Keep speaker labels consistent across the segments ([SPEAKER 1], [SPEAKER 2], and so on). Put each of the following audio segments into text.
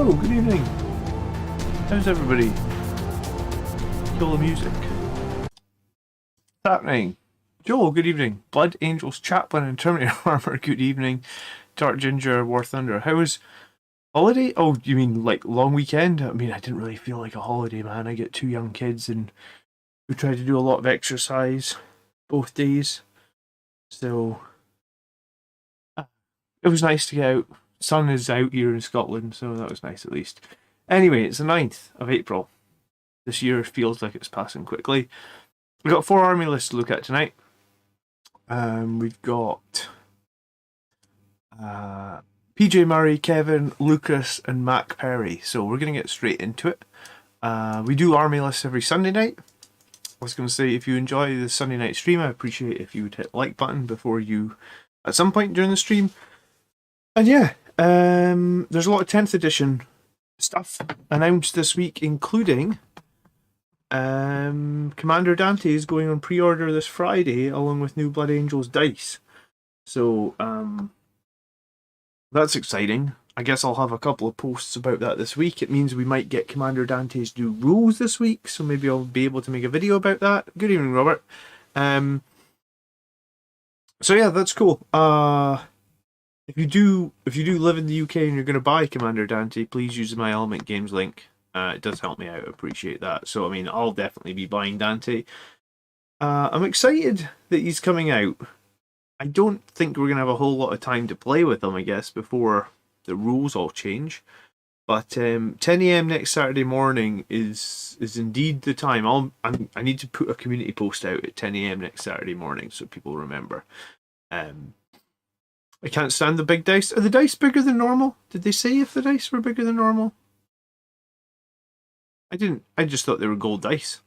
[SPEAKER 1] Hello, good evening. How's everybody? Kill the music. What's happening? Joel, good evening. Blood Angels Chaplain and Terminator Armor, good evening. Dark Ginger, War Thunder. How was holiday? Oh, you mean like long weekend? I mean, I didn't really feel like a holiday, man. I get two young kids and we try to do a lot of exercise both days. So it was nice to get out. Sun is out here in Scotland, so that was nice at least. Anyway, it's the 9th of April. This year feels like it's passing quickly. We've got 4 army lists to look at tonight. We've got PJ Murray, Kevin, Lucas, and Mac Perry. So we're going to get straight into it. We do army lists every Sunday night. I was going to say, if you enjoy the Sunday night stream, I appreciate if you would hit the like button before you, at some point during the stream. And yeah, there's a lot of 10th edition stuff announced this week, including Commander Dante is going on pre-order this Friday along with new Blood Angels dice. So that's exciting. I guess I'll have a couple of posts about that this week. It means we might get Commander Dante's new rules this week, so maybe I'll be able to make a video about that. Good evening, Robert. So yeah, that's cool. If you do live in the UK and you're going to buy Commander Dante, please use my Element Games link. It does help me out. I appreciate that. So, I mean, I'll definitely be buying Dante. I'm excited that he's coming out. I don't think we're going to have a whole lot of time to play with him, I guess, before the rules all change. But 10 AM next Saturday morning is indeed the time. I need to put a community post out at 10 AM next Saturday morning so people remember. I can't stand the big dice. Are the dice bigger than normal? Did they say if the dice were bigger than normal? I didn't. I just thought they were gold dice.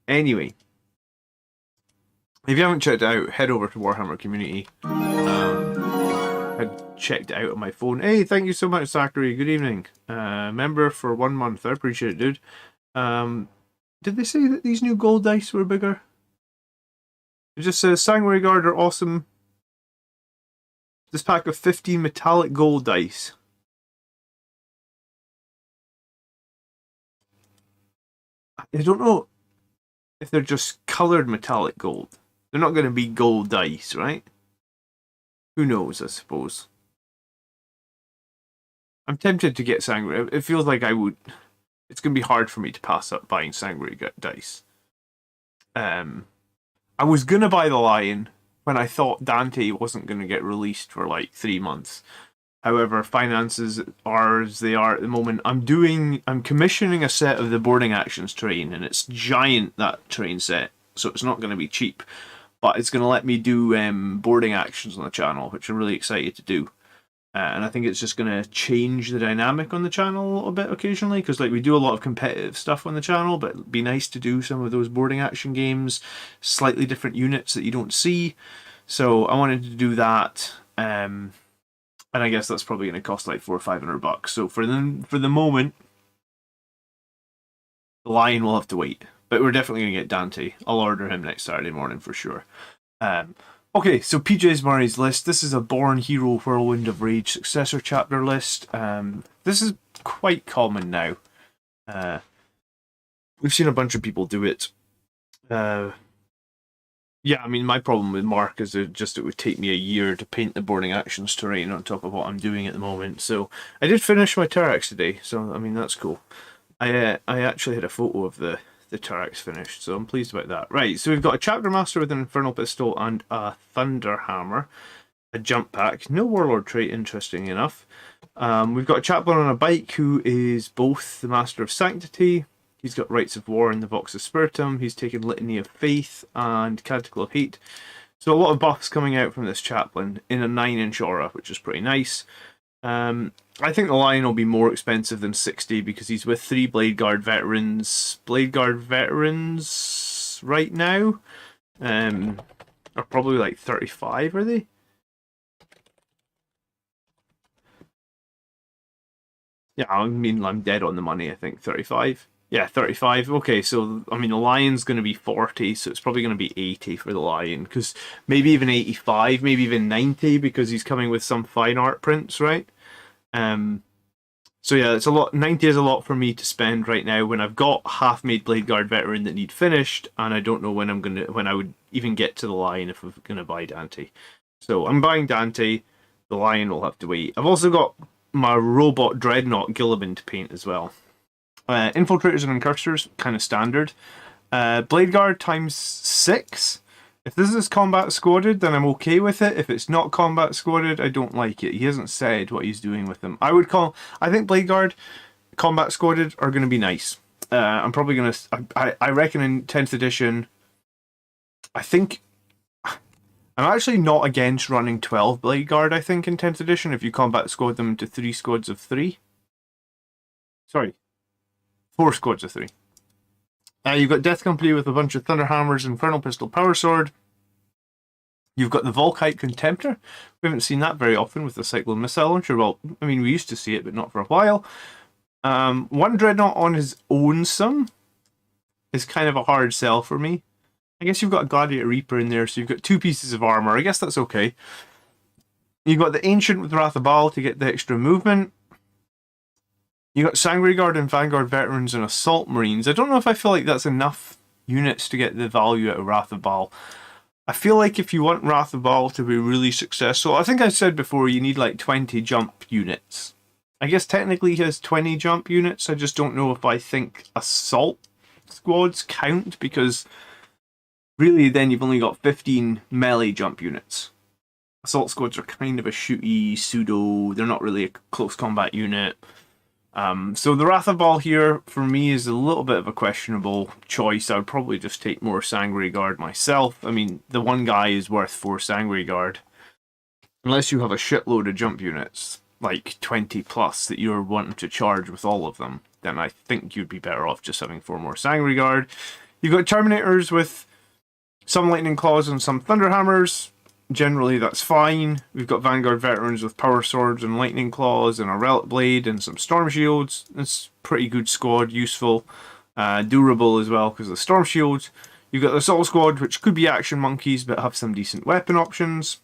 [SPEAKER 1] Anyway, if you haven't checked it out, head over to Warhammer Community. I checked it out on my phone. Hey, thank you so much, Zachary. Good evening. Member for 1 month. I appreciate it, dude. Did they say that these new gold dice were bigger? It just says Sanguinary Guard are awesome. This pack of 15 metallic gold dice. I don't know if they're just coloured metallic gold. They're not going to be gold dice, right? Who knows, I suppose. I'm tempted to get Sanguinary. It feels like I would. It's going to be hard for me to pass up buying Sanguinary dice. I was going to buy the Lion when I thought Dante wasn't going to get released for like 3 months. However, finances are as they are at the moment. I'm commissioning a set of the Boarding Actions terrain, and it's giant, that terrain set, so it's not going to be cheap. But it's going to let me do boarding actions on the channel, which I'm really excited to do. And I think it's just going to change the dynamic on the channel a little bit occasionally, because like we do a lot of competitive stuff on the channel, but it'd be nice to do some of those boarding action games, slightly different units that you don't see. So I wanted to do that, and I guess that's probably going to cost like $400 or $500. So for the moment, the Lion will have to wait, but we're definitely going to get Dante. I'll order him next Saturday morning for sure. Okay, so PJ's Murray's list. This is a Born Hero Whirlwind of Rage successor chapter list. This is quite common now. We've seen a bunch of people do it. Yeah, I mean, my problem with Mark is it would take me a year to paint the boarding actions terrain on top of what I'm doing at the moment. So I did finish my Terrax today, so I mean, that's cool. I actually had a photo of the Terrax finished, so I'm pleased about that. Right, so we've got a Chapter Master with an Infernal Pistol and a Thunder Hammer, a jump pack, no Warlord trait, interesting enough. We've got a Chaplain on a bike who is both the Master of Sanctity. He's got Rites of War and the Vox of Spiritum. He's taken Litany of Faith and Canticle of Hate. So a lot of buffs coming out from this Chaplain in a 9-inch aura, which is pretty nice. I think the Lion will be more expensive than 60 because he's with 3 Blade Guard veterans. Blade Guard veterans right now are probably like 35, are they? Yeah, I mean, I'm dead on the money, I think. 35? Yeah, 35. Okay, so, I mean, the Lion's going to be 40, so it's probably going to be 80 for the Lion, because maybe even 85, maybe even 90, because he's coming with some fine art prints, right? So yeah, it's a lot. 90 is a lot for me to spend right now when I've got half-made Bladeguard Veteran that need finished, and I don't know when I would even get to the Lion if I'm gonna buy Dante. So I'm buying Dante. The Lion will have to wait. I've also got my Robot Dreadnought Gilliman to paint as well. Infiltrators and Incursors, kind of standard. Bladeguard times 6. If this is combat squadded, then I'm okay with it. If it's not combat squadded, I don't like it. He hasn't said what he's doing with them. I think Bladeguard combat squadded are going to be nice. I'm probably going to... I reckon in 10th edition, I think... I'm actually not against running 12 Bladeguard, I think, in 10th edition, if you combat squad them into 3 squads of 3. Sorry. 4 squads of 3. You've got Death Company with a bunch of Thunderhammers, Infernal Pistol, Power Sword. You've got the Volkite Contemptor. We haven't seen that very often with the Cyclone Missile Launcher. Well, I mean, we used to see it, but not for a while. One Dreadnought on his own sum is kind of a hard sell for me. I guess you've got a Gladiator Reaper in there, so you've got 2 pieces of armor. I guess that's okay. You've got the Ancient with Wrath of Baal to get the extra movement. You got Sangre Guard and Vanguard Veterans and Assault Marines. I don't know if I feel like that's enough units to get the value out of Wrath of Baal. I feel like if you want Wrath of Baal to be really successful, I think I said before you need like 20 jump units. I guess technically he has 20 jump units. I just don't know if I think Assault squads count, because really then you've only got 15 melee jump units. Assault squads are kind of a shooty pseudo. They're not really a close combat unit. So the Wrath of Baal here, for me, is a little bit of a questionable choice. I would probably just take more Sangre Guard myself. I mean, the one guy is worth 4 Sangre Guard. Unless you have a shitload of jump units, like 20 plus, that you're wanting to charge with all of them, then I think you'd be better off just having 4 more Sangre Guard. You've got Terminators with some Lightning Claws and some Thunderhammers. Generally, that's fine. We've got Vanguard Veterans with Power Swords and Lightning Claws and a Relic Blade and some Storm Shields. It's pretty good squad, useful, durable as well because of the Storm Shields. You've got the Assault Squad, which could be Action Monkeys but have some decent weapon options.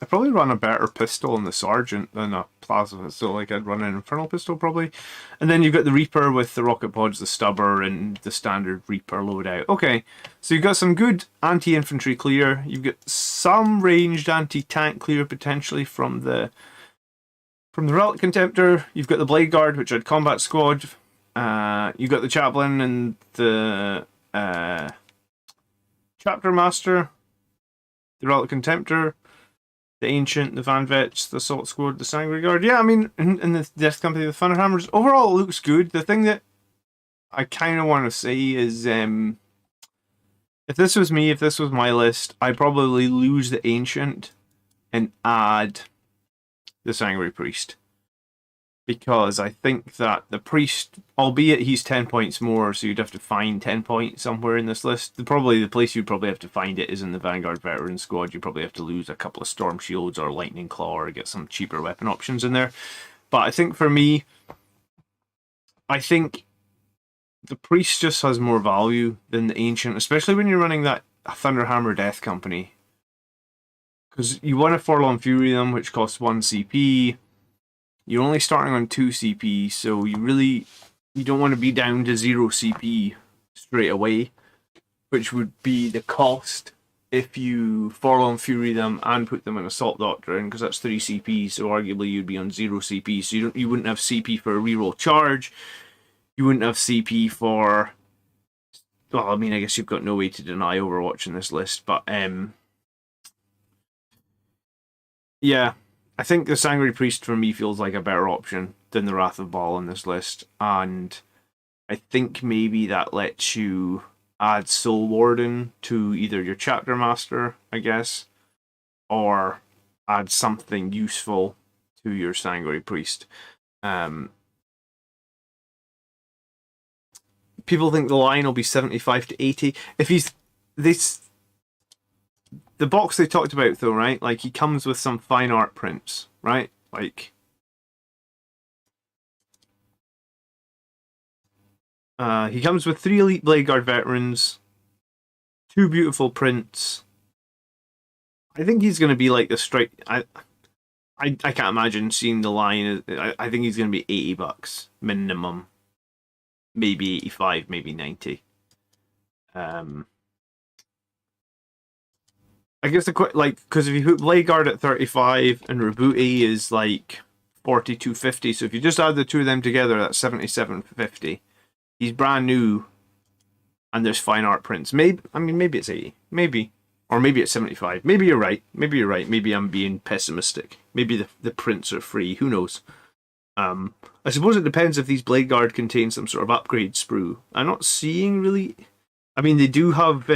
[SPEAKER 1] I'd probably run a better pistol in the Sergeant than a Plasma, so like I'd run an Infernal Pistol probably. And then you've got the Reaper with the Rocket Pods, the Stubber, and the standard Reaper loadout. Okay, so you've got some good anti-infantry clear. You've got some ranged anti-tank clear potentially from the Relic Contemptor. You've got the Blade Guard, which had Combat Squad. You've got the Chaplain and the Chapter Master, the Relic Contemptor, the Ancient, the Van Vets, the Assault Squad, the Sangre Guard. Yeah, I mean, in the Death Company, the Thunderhammers, overall it looks good. The thing that I kind of want to say is, if this was me, if this was my list, I'd probably lose the Ancient and add the Sangre Priest. Because I think that the Priest, albeit he's 10 points more, so you'd have to find 10 points somewhere in this list. Probably the place you'd probably have to find it is in the Vanguard Veteran Squad. You probably have to lose a couple of Storm Shields or Lightning Claw or get some cheaper weapon options in there. But I think for me, I think the Priest just has more value than the Ancient, especially when you're running that Thunderhammer Death Company. Because you want to Forlorn Fury them, which costs 1 CP. You're only starting on 2 CP, so you don't want to be down to 0 CP straight away, which would be the cost if you Forlorn Fury them and put them in Assault Doctrine, because that's 3 CP, so arguably you'd be on 0 CP, so you wouldn't have CP for a reroll charge, you wouldn't have CP for... Well, I mean, I guess you've got no way to deny Overwatch in this list, but yeah. I think the Sangre Priest for me feels like a better option than the Wrath of Baal on this list, and I think maybe that lets you add Soul Warden to either your Chapter Master, I guess, or add something useful to your Sangre Priest. People think the line will be 75 to 80. If he's this. The box they talked about, though, right? Like, he comes with some fine art prints, right? Like, he comes with 3 Elite Bladeguard Veterans, 2 beautiful prints. I think he's going to be like the strike... I can't imagine seeing the line. I think he's going to be $80 minimum, maybe 85, maybe 90. I guess because if you put Bladeguard at 35 and Rabuti is like 42.50, so if you just add the two of them together, that's 77.50. He's brand new, and there's fine art prints. Maybe it's 80, maybe, or maybe it's 75. Maybe you're right. Maybe you're right. Maybe I'm being pessimistic. Maybe the prints are free. Who knows? I suppose it depends if these Bladeguard contain some sort of upgrade sprue. I'm not seeing really. I mean, they do have.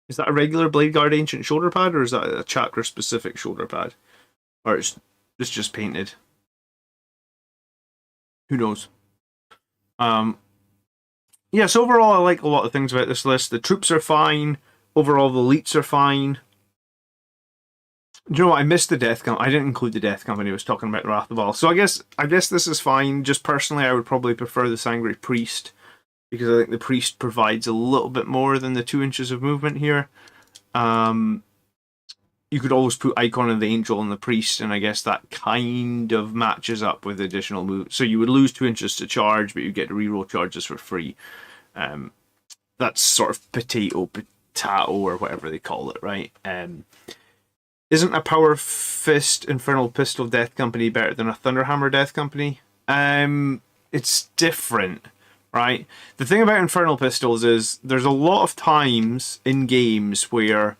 [SPEAKER 1] Is that a regular Bladeguard Ancient shoulder pad, or is that a chapter specific shoulder pad, or it's just painted? Who knows? Yeah, so overall, I like a lot of things about this list. The troops are fine. Overall, the elites are fine. Do you know what? I missed the Death Company. I didn't include the Death Company. I was talking about Wrath of All. So I guess this is fine. Just personally, I would probably prefer the Sangre Priest, because I think the Priest provides a little bit more than the 2 inches of movement here. You could always put Icon of the Angel and the Priest, and I guess that kind of matches up with additional moves. So you would lose 2 inches to charge, but you get to reroll charges for free. That's sort of potato, or whatever they call it, right? Isn't a Power Fist Infernal Pistol Death Company better than a Thunderhammer Death Company? It's different, right? The thing about Infernal Pistols is there's a lot of times in games where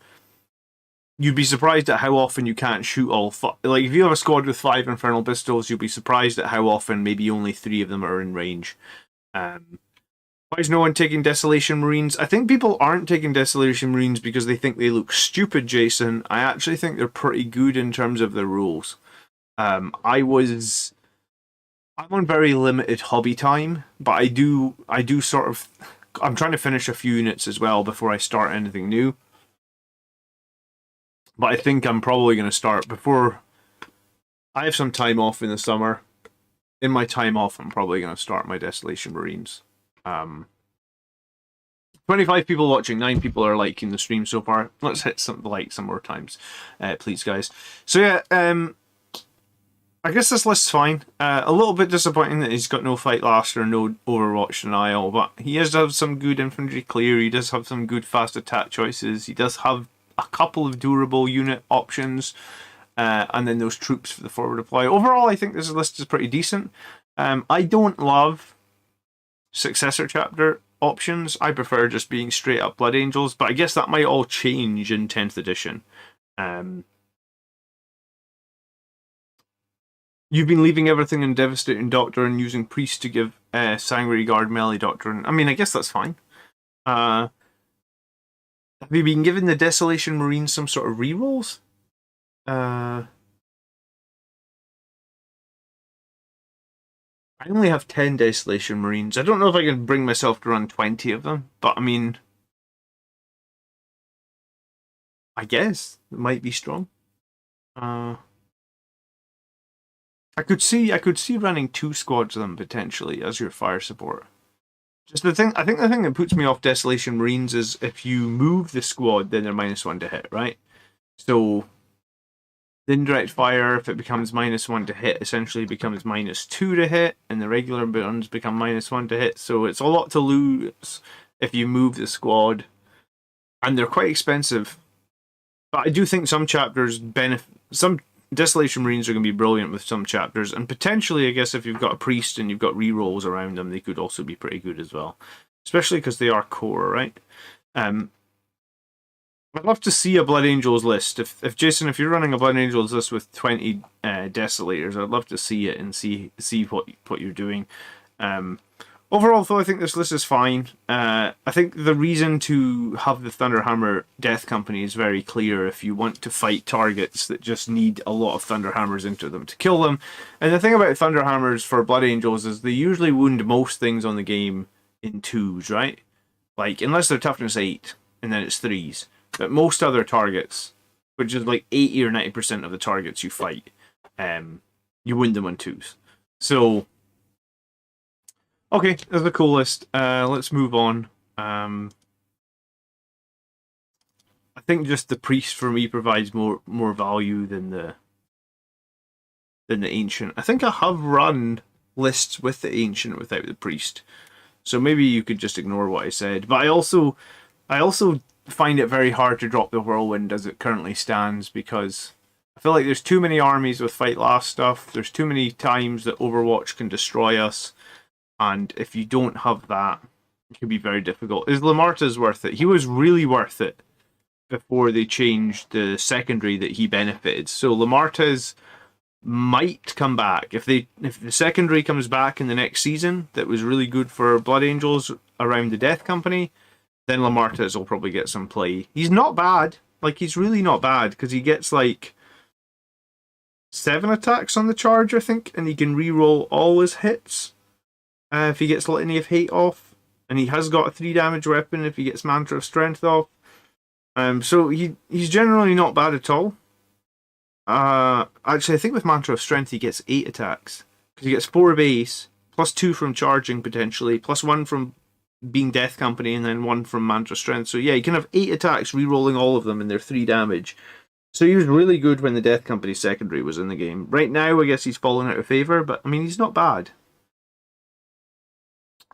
[SPEAKER 1] you'd be surprised at how often you can't shoot all. Like, if you have a squad with 5 Infernal Pistols, you'll be surprised at how often maybe only 3 of them are in range. Why is no one taking Desolation Marines? I think people aren't taking Desolation Marines because they think they look stupid, Jason. I actually think they're pretty good in terms of their rules. I'm on very limited hobby time, but I do sort of. I'm trying to finish a few units as well before I start anything new. But I think I'm probably going to start before. I have some time off in the summer. In my time off, I'm probably going to start my Desolation Marines. 25 people watching, 9 people are liking the stream so far. Let's hit some more times, please, guys. So yeah, I guess this list's fine. A little bit disappointing that he's got no Fight Last or no Overwatch Denial, but he does have some good infantry clear. He does have some good fast attack choices. He does have a couple of durable unit options, and then those troops for the forward deploy. Overall, I think this list is pretty decent. I don't love successor chapter options. I prefer just being straight up Blood Angels, but I guess that might all change in 10th edition. You've been leaving everything in Devastating Doctor and using Priest to give Sangre Guard Melee Doctrine. I mean, I guess that's fine. Have you been giving the Desolation Marines some sort of rerolls? I only have 10 Desolation Marines. I don't know if I can bring myself to run 20 of them, but I mean, I guess it might be strong. I could see running 2 squads of them potentially as your fire support. Just I think the thing that puts me off Desolation Marines is if you move the squad, then they're -1 to hit, right? So the indirect fire, if it becomes -1 to hit, essentially becomes -2 to hit, and the regular ones become -1 to hit. So it's a lot to lose if you move the squad, and they're quite expensive. But I do think some chapters some Desolation Marines are going to be brilliant with some chapters, and potentially, I guess, if you've got a priest and you've got rerolls around them, they could also be pretty good as well. Especially because they are core, right? I'd love to see a Blood Angels list. If Jason, if you're running a Blood Angels list with 20 Desolators, I'd love to see it and see what you're doing. Overall, though, I think this list is fine. I think the reason to have the Thunderhammer Death Company is very clear if you want to fight targets that just need a lot of Thunderhammers into them to kill them. And the thing about Thunderhammers for Blood Angels is they usually wound most things on the game in 2s, right? Like, unless they're toughness 8, and then it's 3s. But most other targets, which is like 80 or 90% of the targets you fight, you wound them on 2s. So okay, that's a cool list. Let's move on. I think just the priest for me provides more value than the ancient. I think I have run lists with the ancient without the priest, so maybe you could just ignore what I said. But I also find it very hard to drop the whirlwind as it currently stands, because I feel like there's too many armies with fight last stuff. There's too many times that Overwatch can destroy us, and if you don't have that, it can be very difficult. Is Lamarta's worth it? He was really worth it before they changed the secondary that he benefited. So Lamarta's might come back. If the secondary comes back in the next season that was really good for Blood Angels around the Death Company, then Lamarta's will probably get some play. He's not bad. Like, he's really not bad, because he gets like 7 attacks on the charge, I think, and he can reroll all his hits if he gets Litany of Hate off, and he has got a 3 damage weapon if he gets Mantra of Strength off. So he's generally not bad at all. Actually, I think with Mantra of Strength he gets 8 attacks, because he gets 4 base, plus 2 from charging potentially, plus 1 from being Death Company, and then 1 from Mantra Strength. So yeah, you can have 8 attacks, re-rolling all of them, and they're 3 damage. So he was really good when the Death Company secondary was in the game. Right now, I guess he's fallen out of favour, but I mean, he's not bad.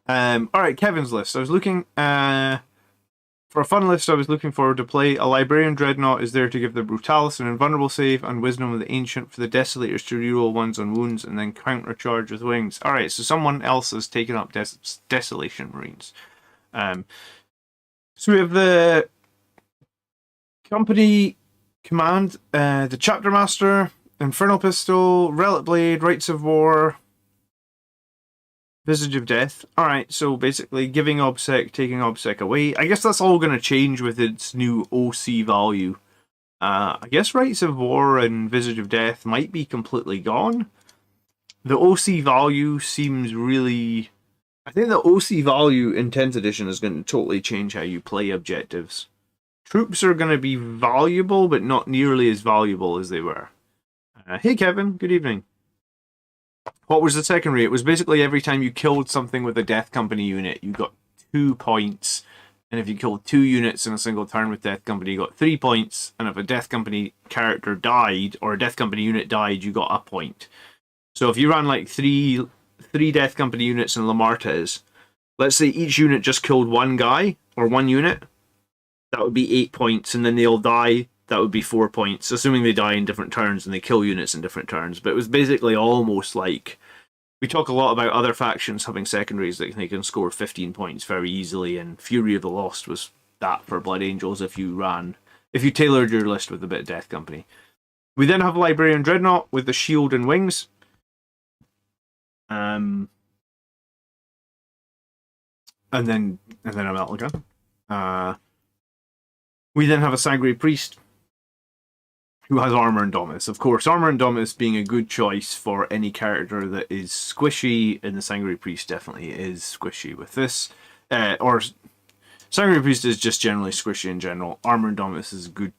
[SPEAKER 1] Alright, Kevin's list. I was looking for a fun list. I was looking forward to play. A Librarian Dreadnought is there to give the Brutalis an invulnerable save and Wisdom of the Ancient for the Desolators to reroll 1s on wounds and then countercharge with wings. Alright, so someone else has taken up Desolation Marines. So we have the Company Command, the Chapter Master, Infernal Pistol, Relic Blade, Rites of War, Visage of Death. Alright, so basically giving OBSEC, taking OBSEC away. I guess that's all going to change with its new OC value. I guess Rites of War and Visage of Death might be completely gone. The OC value seems really... I think the OC value in 10th edition is going to totally change how you play objectives. Troops are going to be valuable, but not nearly as valuable as they were. Hey Kevin, good evening. What was the secondary? It was basically every time you killed something with a Death Company unit, you got 2 points. And if you killed 2 units in a single turn with Death Company, you got 3 points. And if a Death Company character died, or a Death Company unit died, you got a point. So if you ran like three Death Company units in Lamarta's, let's say each unit just killed 1 guy, or 1 unit, that would be 8 points, and then they all die, that would be 4 points, assuming they die in different turns and they kill units in different turns. But it was basically almost like... We talk a lot about other factions having secondaries that they can score 15 points very easily, and Fury of the Lost was that for Blood Angels if you tailored your list with a bit of Death Company. We then have Librarian Dreadnought with the shield and wings. And then a Metal Gun. We then have a Sangre Priest who has Armor and Dominus. Of course, Armor and Dominus being a good choice for any character that is squishy, and the Sangre Priest definitely is squishy with this. Or Sangre Priest is just generally squishy in general. Armor and Dominus is a good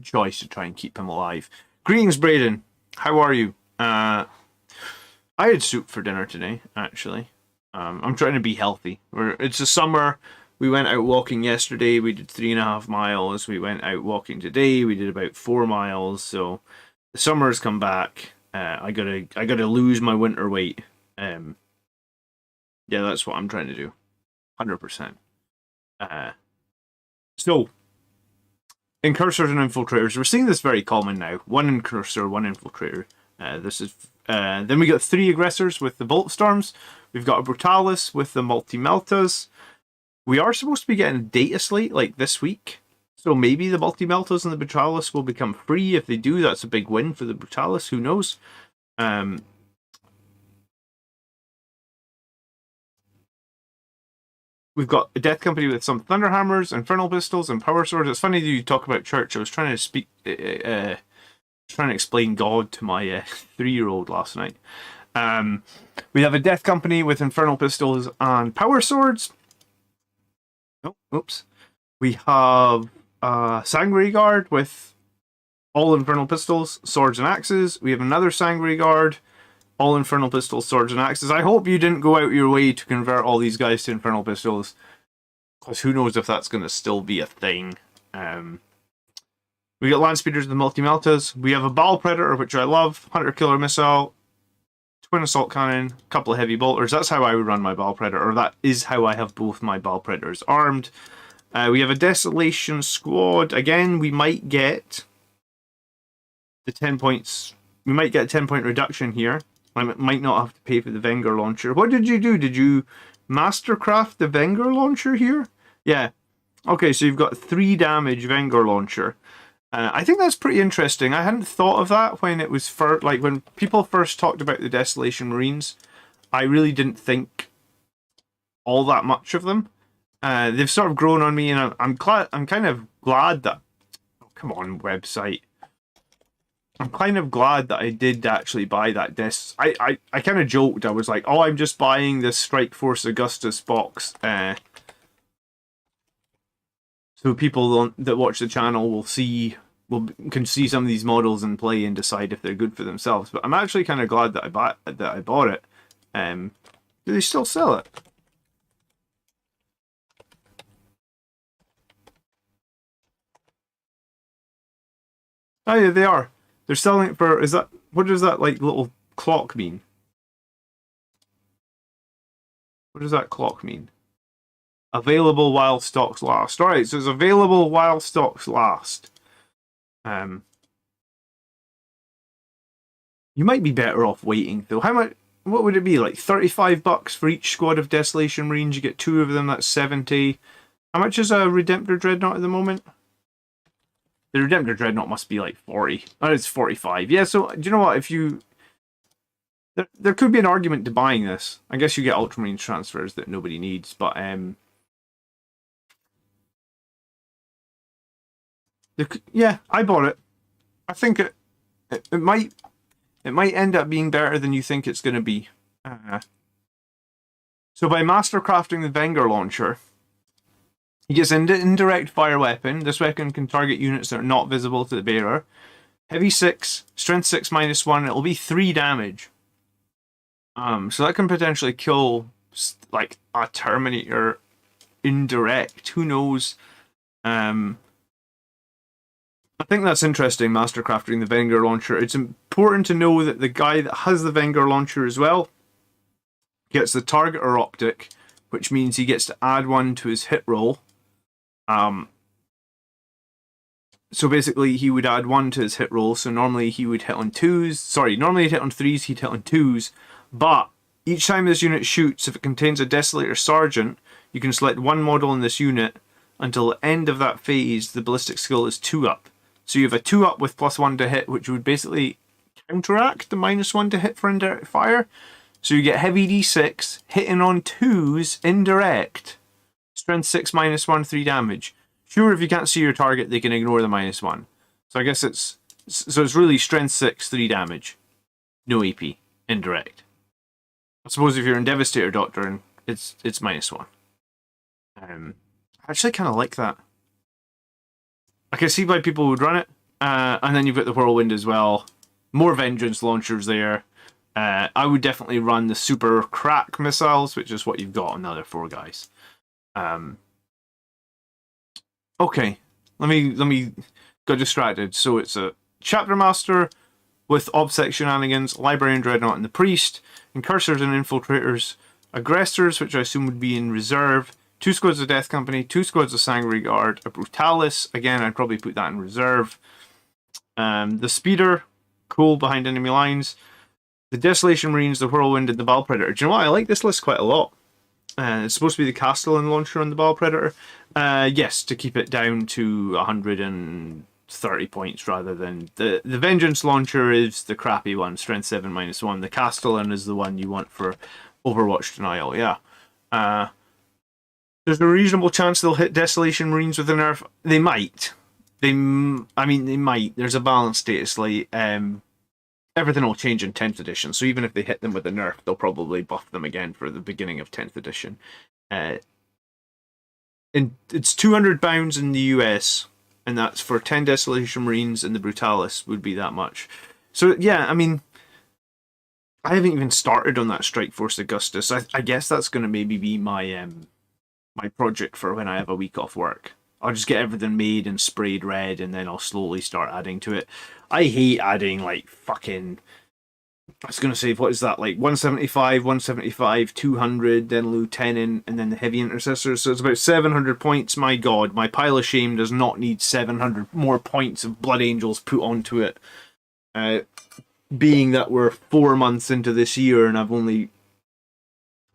[SPEAKER 1] choice to try and keep him alive. Greetings, Braden. How are you? I had soup for dinner today, actually. I'm trying to be healthy. It's the summer. We went out walking yesterday. We did 3.5 miles. We went out walking today. We did about 4 miles. So the summer's come back. I gotta lose my winter weight. Yeah, that's what I'm trying to do. 100%. So Incursors and Infiltrators. We're seeing this very common now. 1 Incursor, 1 Infiltrator. Then we got 3 Aggressors with the Bolt Storms. We've got a Brutalis with the Multi-Meltas. We are supposed to be getting a data slate like this week, so maybe the Multi-Meltas and the Brutalis will become free. If they do, that's a big win for the Brutalis, who knows. We've got a Death Company with some Thunderhammers, Infernal Pistols, and Power Swords. It's funny that you talk about church. I was trying to explain God to my 3-year-old last night. We have a Death Company with Infernal Pistols and Power Swords. Oh, oops. We have Sangre Guard with all Infernal Pistols, Swords and Axes. We have another Sangre Guard, all Infernal Pistols, Swords and Axes. I hope you didn't go out your way to convert all these guys to Infernal Pistols, because who knows if that's going to still be a thing. We got land speeders with multi-meltas. We have a Battle Predator, which I love. Hunter Killer Missile, twin assault cannon, a couple of heavy bolters. That's how I would run my Battle Predator, or that is how I have both my Battle Predators armed. We have a Desolation Squad. Again, we might get the 10 points. We might get a 10-point reduction here. I might not have to pay for the Wenger launcher. What did you do? Did you mastercraft the Wenger launcher here? Yeah. Okay, so you've got 3 damage Wenger launcher. I think that's pretty interesting. I hadn't thought of that when it was first, like when people first talked about the Desolation Marines. I really didn't think all that much of them. They've sort of grown on me, and I'm kind of glad that. Oh, come on, website. I'm kind of glad that I did actually buy that desk. I kind of joked. I was like, oh, I'm just buying this Strike Force Augustus box. So people that watch the channel can see some of these models and play and decide if they're good for themselves. But I'm actually kind of glad that I bought it. Do they still sell it? Oh yeah, they are. They're selling it for, what does that like little clock mean? What does that clock mean? Available while stocks last. Alright, so it's available while stocks last. You might be better off waiting though. How much, what would it be? Like $35 for each squad of Desolation Marines, you get 2 of them, that's 70. How much is a Redemptor Dreadnought at the moment? The Redemptor Dreadnought must be like 40. Oh, it's 45. Yeah, so do you know what? If you... There could be an argument to buying this. I guess you get Ultramarines transfers that nobody needs, but... yeah, I bought it. I think it might end up being better than you think it's going to be. So by mastercrafting the Wenger launcher... He gets an indirect fire weapon. This weapon can target units that are not visible to the bearer. Heavy 6, strength 6 -1. It'll be 3 damage. So that can potentially kill like a Terminator indirect. Who knows? I think that's interesting. Mastercrafting the Wenger launcher. It's important to know that the guy that has the Wenger launcher as well gets the targeter optic, which means he gets to add 1 to his hit roll. So basically he would add 1 to his hit roll, so normally he would hit on 2s. Sorry, normally he'd hit on 3s, he'd hit on 2s. But each time this unit shoots, if it contains a Desolator Sergeant, you can select 1 model in this unit. Until the end of that phase, the ballistic skill is 2-up. So you have a 2-up with +1 to hit, which would basically counteract the -1 to hit for indirect fire. So you get heavy D6, hitting on 2s, indirect. Strength 6 -1, 3 damage. Sure, if you can't see your target, they can ignore the -1. So I guess it's really strength 6, 3 damage. No AP, indirect. I suppose if you're in Devastator Doctrine, it's -1. I actually kind of like that. I can see why people would run it. And then you've got the Whirlwind as well. More Vengeance launchers there. I would definitely run the Super Crack missiles, which is what you've got on the other 4 guys. Okay, let me got distracted. So it's a Chapter Master with OBSEC Shenanigans, Librarian Dreadnought, and the Priest, Incursors and Infiltrators, Aggressors, which I assume would be in reserve, 2 squads of Death Company, 2 squads of Sanguinary Guard, a Brutalis, again I'd probably put that in reserve, the Speeder, cool, behind enemy lines, the Desolation Marines, the Whirlwind, and the Battle Predator. Do you know what? I like this list quite a lot. It's supposed to be the Castellan launcher on the Battle Predator. Yes, to keep it down to 130 points rather than... The Vengeance launcher is the crappy one, strength 7 -1. The Castellan is the one you want for Overwatch Denial, yeah. There's a reasonable chance they'll hit Desolation Marines with a nerf. They might. They might. There's a balance status light. Everything will change in 10th edition, so even if they hit them with a nerf, they'll probably buff them again for the beginning of 10th edition. And it's £200 in the US, and that's for 10 Desolation Marines, and the Brutalis would be that much. So yeah, I mean, I haven't even started on that Strike Force Augustus. I guess that's going to maybe be my my project for when I have a week off work. I'll just get everything made and sprayed red, and then I'll slowly start adding to it. I hate adding like fucking. I was gonna say, what is that, like 175, 175, 200, then lieutenant, and then the heavy intercessors. So it's about 700 points. My God, my pile of shame does not need 700 more points of Blood Angels put onto it. Being that we're 4 months into this year and I've only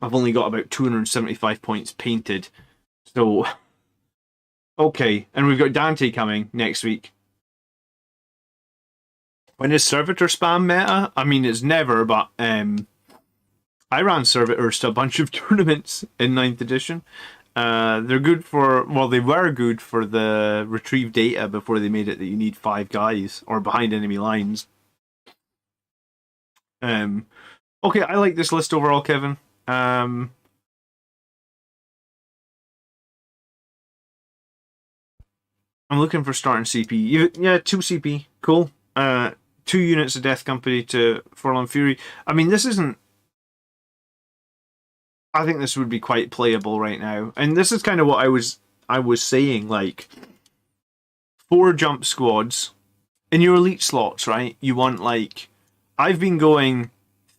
[SPEAKER 1] got about 275 points painted. So okay, and we've got Dante coming next week. When is servitor spam meta? I mean, it's never, but I ran servitors to a bunch of tournaments in 9th edition. They're good for, well, they were good for the retrieve data before they made it that you need 5 guys or behind enemy lines. Okay, I like this list overall, Kevin. I'm looking for starting CP. Yeah, 2 CP. Cool. 2 units of Death Company to Forlorn Fury. I mean, this isn't... I think this would be quite playable right now. And this is kind of what I was saying, like 4 jump squads in your elite slots, right? You want, like, I've been going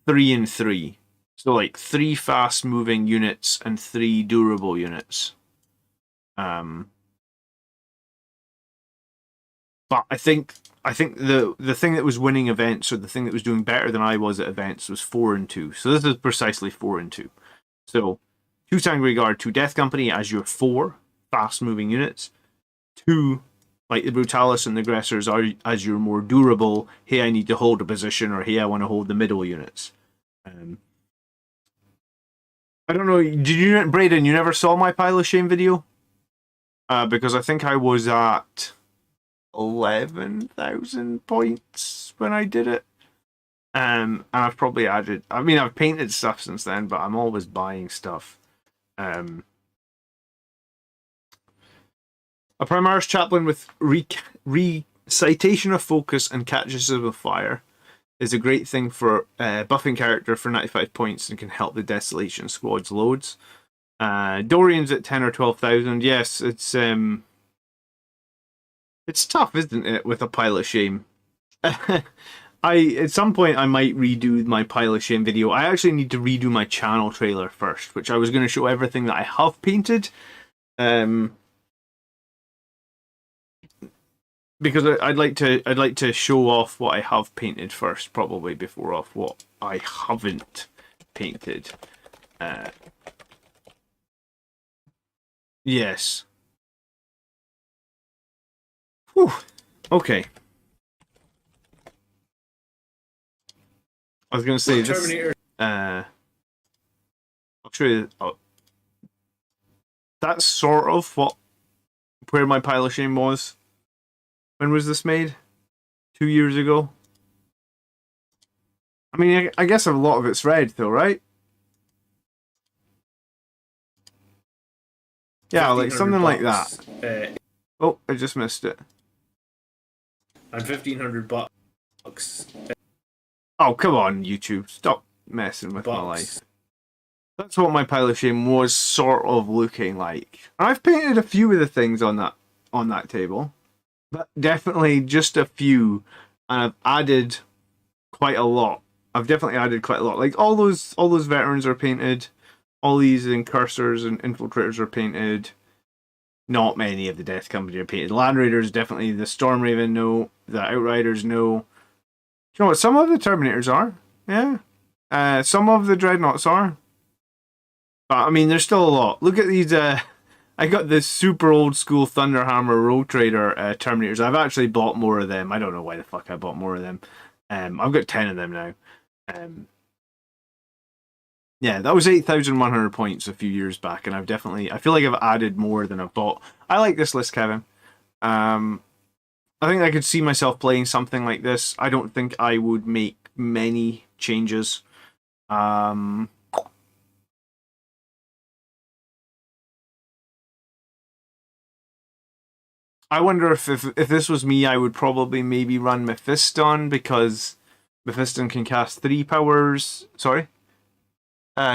[SPEAKER 1] 3 and 3. So like 3 fast moving units and 3 durable units. But I think the thing that was winning events, or the thing that was doing better than I was at events, was 4 and 2. So this is precisely 4 and 2. So 2 Sangre Guard, 2 Death Company as your 4 fast moving units. 2 like the Brutalis and the Aggressors are as your more durable, hey, I need to hold a position, or hey, I want to hold the middle units. I don't know, did you, Braden, you never saw my Pile of Shame video? Because I think I was at 11,000 points when I did it. And I've probably added, I mean, I've painted stuff since then, but I'm always buying stuff. A Primaris Chaplain with recitation of focus and catches of fire is a great thing for buffing character for 95 points and can help the Desolation squad's loads. Dorian's at 10 or 12,000. Yes, it's tough, isn't it, with a Pile of Shame? At some point I might redo my Pile of Shame video. I actually need to redo my channel trailer first, which I was going to show everything that I have painted. Because I'd like to show off what I have painted first, probably, before off what I haven't painted. Yes. Whew. Okay. I was going to say this. I'll show you. Oh, that's sort of where my Pile of Shame was. When was this made? 2 years ago. I mean, I guess a lot of it's red, though, right? Yeah, like something like that. Oh, I just missed it.
[SPEAKER 2] And $1,500.
[SPEAKER 1] Oh, come on, YouTube. Stop messing with my life. That's what my Pile of Shame was sort of looking like. I've painted a few of the things on that table. But definitely just a few. And I've added quite a lot. I've definitely added quite a lot. Like all those veterans are painted. All these incursors and infiltrators are painted. Not many of the Death Company are painted. Land Raiders definitely. The Storm Raven, no. The Outriders, no. You know what? Some of the Terminators are. Yeah. Some of the Dreadnoughts are. But I mean, there's still a lot. Look at these. I got this super old school Thunderhammer Road Trader Terminators. I've actually bought more of them. I don't know why the fuck I bought more of them. I've got 10 of them now. Yeah, that was 8,100 points a few years back, and I feel like I've added more than I've bought. I like this list, Kevin. I think I could see myself playing something like this. I don't think I would make many changes. I wonder if this was me, I would probably maybe run Mephiston, because Mephiston can cast 3 powers. Sorry?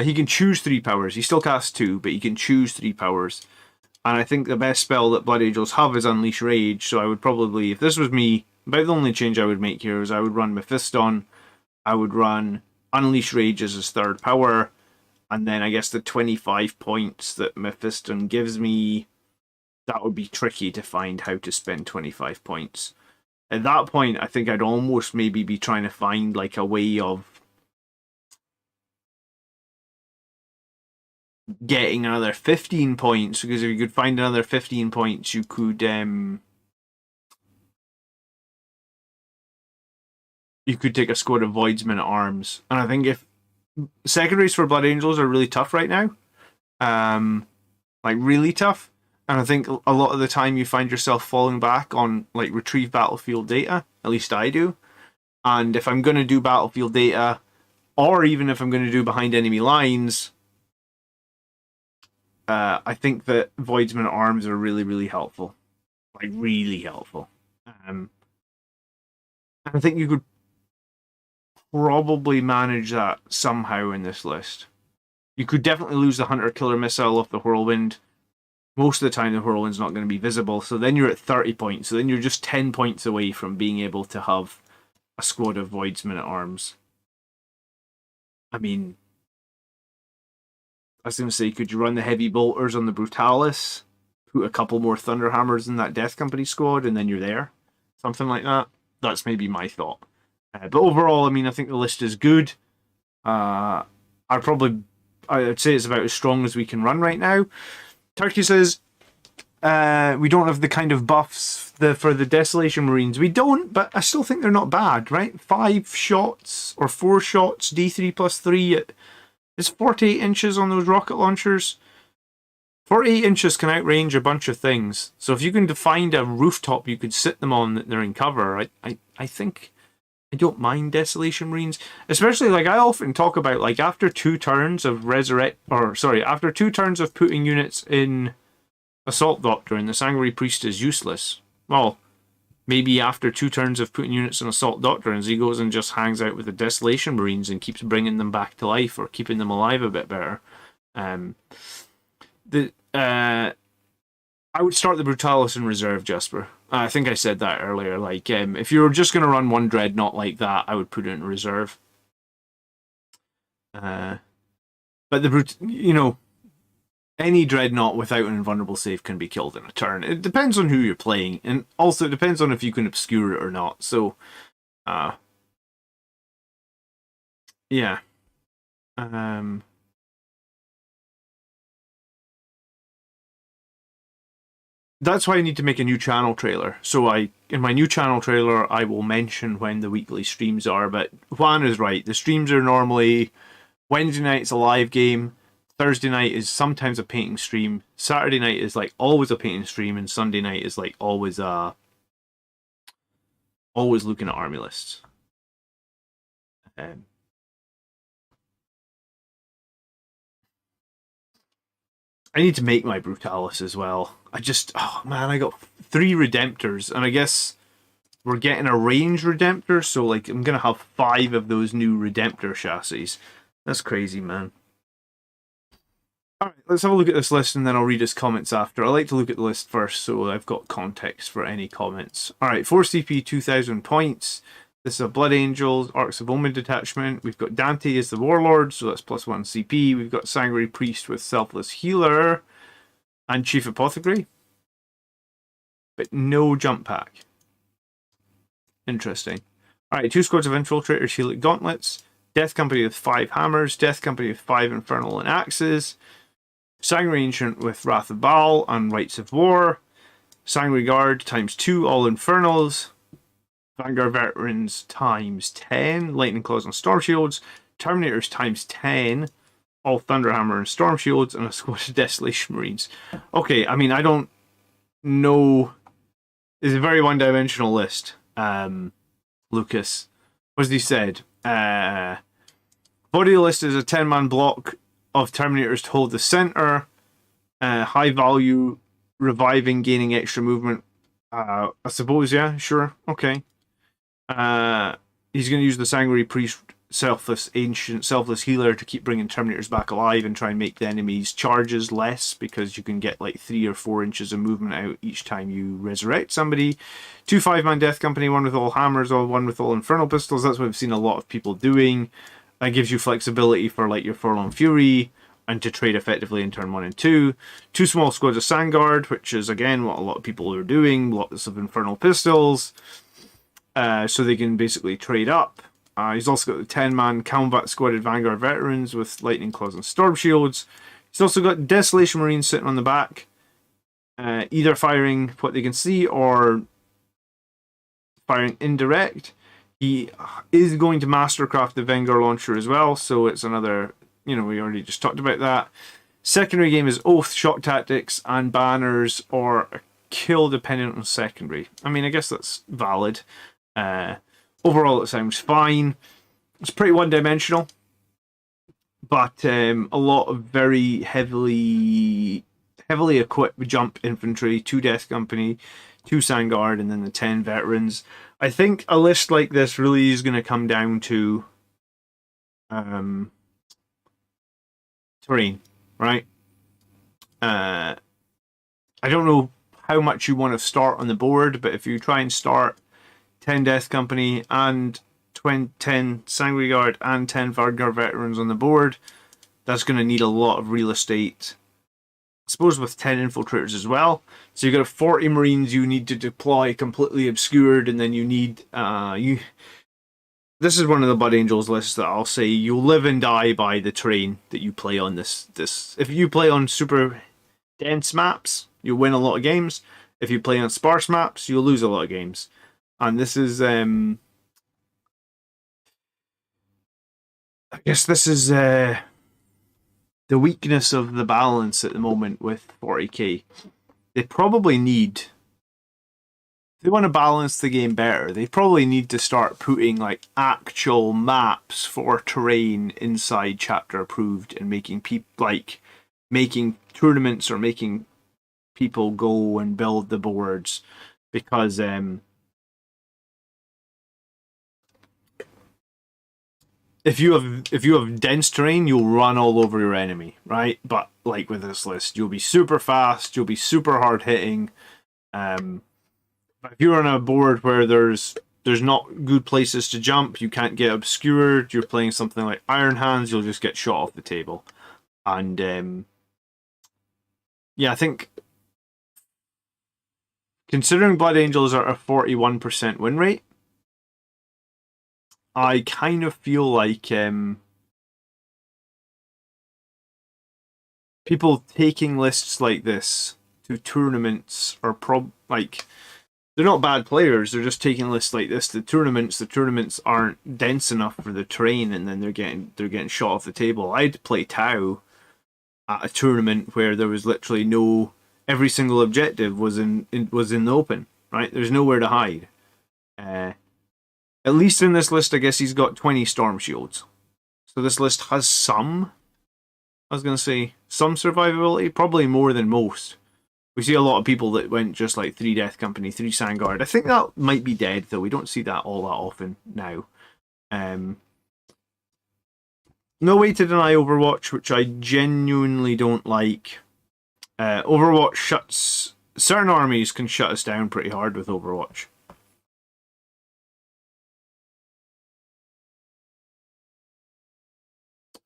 [SPEAKER 1] He can choose 3 powers. He still casts 2, but he can choose 3 powers. And I think the best spell that Blood Angels have is Unleash Rage, so I would probably, if this was me, about the only change I would make here is I would run Mephiston, I would run Unleash Rage as his third power, and then I guess the 25 points that Mephiston gives me, that would be tricky to find how to spend 25 points. At that point, I think I'd almost maybe be trying to find like a way of getting another 15 points, because if you could find another 15 points, you could take a squad of Voidsmen at arms. And I think if secondaries for Blood Angels are really tough right now, like really tough, and I think a lot of the time you find yourself falling back on like retrieve battlefield data. At least I do. And if I'm going to do battlefield data, or even if I'm going to do behind enemy lines, I think that Voidsman at arms are really, really helpful. Like, really helpful. And I think you could probably manage that somehow in this list. You could definitely lose the Hunter-Killer missile off the Whirlwind. Most of the time the Whirlwind's not going to be visible, so then you're at 30 points. So then you're just 10 points away from being able to have a squad of Voidsmen at arms. I mean, I was going to say, could you run the Heavy Bolters on the Brutalis, put a couple more Thunderhammers in that Death Company squad, and then you're there? Something like that. That's maybe my thought. But overall, I mean, I think the list is good. I'd say it's about as strong as we can run right now. Turkey says, we don't have the kind of buffs for the Desolation Marines. We don't, but I still think they're not bad, right? 5 shots or 4 shots, D3 plus 3. It's 48 inches on those rocket launchers. 48 inches can outrange a bunch of things. So if you can find a rooftop you could sit them on that they're in cover, I think I don't mind Desolation Marines. Especially, like, I often talk about, like, after 2 turns of after 2 turns of putting units in Assault Doctrine, the Sanguinary Priest is useless. Well, maybe after 2 turns of putting units in Assault Doctrines, he goes and just hangs out with the Desolation Marines and keeps bringing them back to life or keeping them alive a bit better. I would start the Brutalis in reserve, Jasper. I think I said that earlier. Like, if you were just going to run one Dreadnought like that, I would put it in reserve. But any Dreadnought without an invulnerable save can be killed in a turn. It depends on who you're playing, and also it depends on if you can obscure it or not. So, yeah. That's why I need to make a new channel trailer. So in my new channel trailer, I will mention when the weekly streams are. But Juan is right. The streams are normally Wednesday night's a live game. Thursday night is sometimes a painting stream. Saturday night is like always a painting stream, and Sunday night is like always looking at army lists. I need to make my Brutalis as well. I got 3 Redemptors, and I guess we're getting a range Redemptor, so like I'm gonna have 5 of those new Redemptor chassis. That's crazy, man. Alright, let's have a look at this list and then I'll read his comments after. I like to look at the list first so I've got context for any comments. Alright, 4 CP, 2,000 points. This is a Blood Angels, Arcs of Omen detachment. We've got Dante as the Warlord, so that's +1 CP. We've got Sanguinary Priest with Selfless Healer and Chief Apothecary. But no jump pack. Interesting. Alright, 2 squads of Infiltrators, Helic Gauntlets. Death Company with 5 Hammers. Death Company with 5 Infernal and Axes. Sanguinary Ancient with Wrath of Baal and Rites of War. Sanguinary Guard ×2, all Infernals. Vanguard Veterans ×10, Lightning Claws and Storm Shields. Terminators ×10, all Thunderhammer and Storm Shields, and a squad of Desolation Marines. Okay, I mean, I don't know. It's a very one-dimensional list. Lucas, what has he said? Body list is a 10-man block of Terminators to hold the center. High value, reviving, gaining extra movement. I suppose, yeah, sure, okay. He's going to use the Sanguinary Priest selfless ancient, selfless healer to keep bringing Terminators back alive and try and make the enemy's charges less, because you can get like 3 or 4 inches of movement out each time you resurrect somebody. 2 5-man Death Company, one with all hammers, or one with all infernal pistols. That's what we've seen a lot of people doing. That gives you flexibility for like your Forlorn Fury and to trade effectively in turn 1 and 2. 2 small squads of Sandguard, which is again what a lot of people are doing. Lots of infernal pistols, so they can basically trade up. He's also got the 10-man combat squadded Vanguard veterans with lightning claws and storm shields. He's also got Desolation Marines sitting on the back, either firing what they can see or firing indirect. He is going to mastercraft the Vengar launcher as well, so it's another, we already just talked about that. Secondary game is Oath, Shock Tactics, and Banners, or a kill dependent on secondary. I mean, I guess that's valid. Overall, it sounds fine. It's pretty one-dimensional, but a lot of very heavily equipped jump infantry, 2 Death Company, 2 Sandguard, and then the 10 veterans. I think a list like this really is going to come down to terrain, right? I don't know how much you want to start on the board, but if you try and start 10 Death Company and 10 Sanguinary Guard and 10 Vanguard veterans on the board, that's going to need a lot of real estate. I suppose with 10 infiltrators as well. So you've got 40 Marines you need to deploy completely obscured, and then you need this is one of the Blood Angels lists that I'll say you'll live and die by the terrain that you play on this. If you play on super dense maps, you'll win a lot of games. If you play on sparse maps, you'll lose a lot of games. And this is, I guess this is the weakness of the balance at the moment with 40k. They probably need, if they want to balance the game better, they probably need to start putting like actual maps for terrain inside chapter approved and making making tournaments or making people go and build the boards, because if you have dense terrain, you'll run all over your enemy, right? But like with this list, you'll be super fast, you'll be super hard hitting. If you're on a board where there's not good places to jump, you can't get obscured, you're playing something like Iron Hands, you'll just get shot off the table. And yeah, I think considering Blood Angels are a 41% win rate, I kind of feel like people taking lists like this to tournaments are they're not bad players, they're just taking lists like this to tournaments. The tournaments aren't dense enough for the terrain, and then they're getting shot off the table. I'd play Tau at a tournament where there was literally every single objective was in the open, right? There's nowhere to hide. At least in this list, I guess he's got 20 storm shields. So this list has some survivability, probably more than most. We see a lot of people that went just like 3 Death Company, 3 Sandguard. I think that might be dead, though. We don't see that all that often now. No way to deny Overwatch, which I genuinely don't like. Overwatch certain armies can shut us down pretty hard with Overwatch.